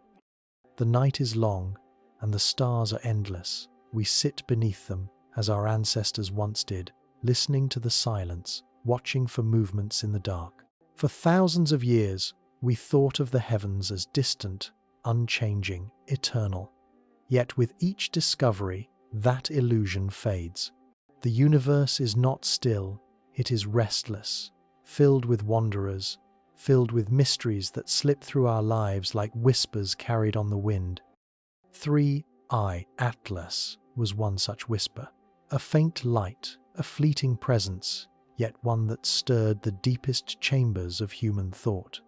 The night is long, and the stars are endless. We sit beneath them, as our ancestors once did, listening to the silence, watching for movements in the dark. For thousands of years, we thought of the heavens as distant, unchanging, eternal. Yet with each discovery, that illusion fades. The universe is not still, it is restless, filled with wanderers, filled with mysteries that slip through our lives like whispers carried on the wind. Atlas was one such whisper, a faint light, a fleeting presence, yet one that stirred the deepest chambers of human thought.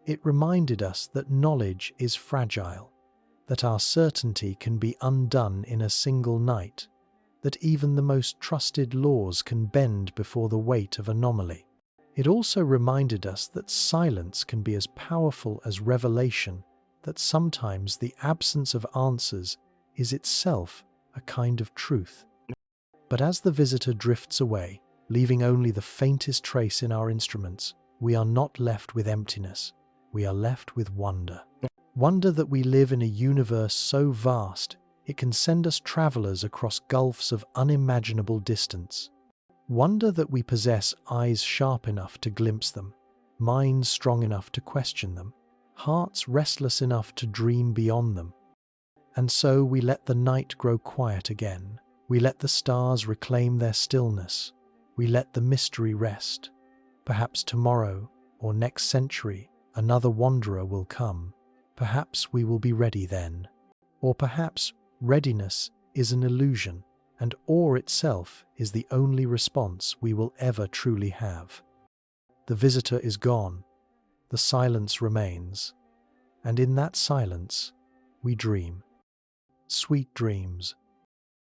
It reminded us that knowledge is fragile, that our certainty can be undone in a single night, that even the most trusted laws can bend before the weight of anomaly. It also reminded us that silence can be as powerful as revelation, that sometimes the absence of answers is itself a kind of truth. But as the visitor drifts away, leaving only the faintest trace in our instruments, we are not left with emptiness, we are left with wonder. Wonder that we live in a universe so vast, it can send us travelers across gulfs of unimaginable distance. Wonder that we possess eyes sharp enough to glimpse them, minds strong enough to question them, hearts restless enough to dream beyond them. And so we let the night grow quiet again. We let the stars reclaim their stillness. We let the mystery rest. Perhaps tomorrow or next century, another wanderer will come. Perhaps we will be ready then. Or perhaps readiness is an illusion, and awe itself is the only response we will ever truly have. The visitor is gone. The silence remains. And in that silence, we dream. Sweet dreams.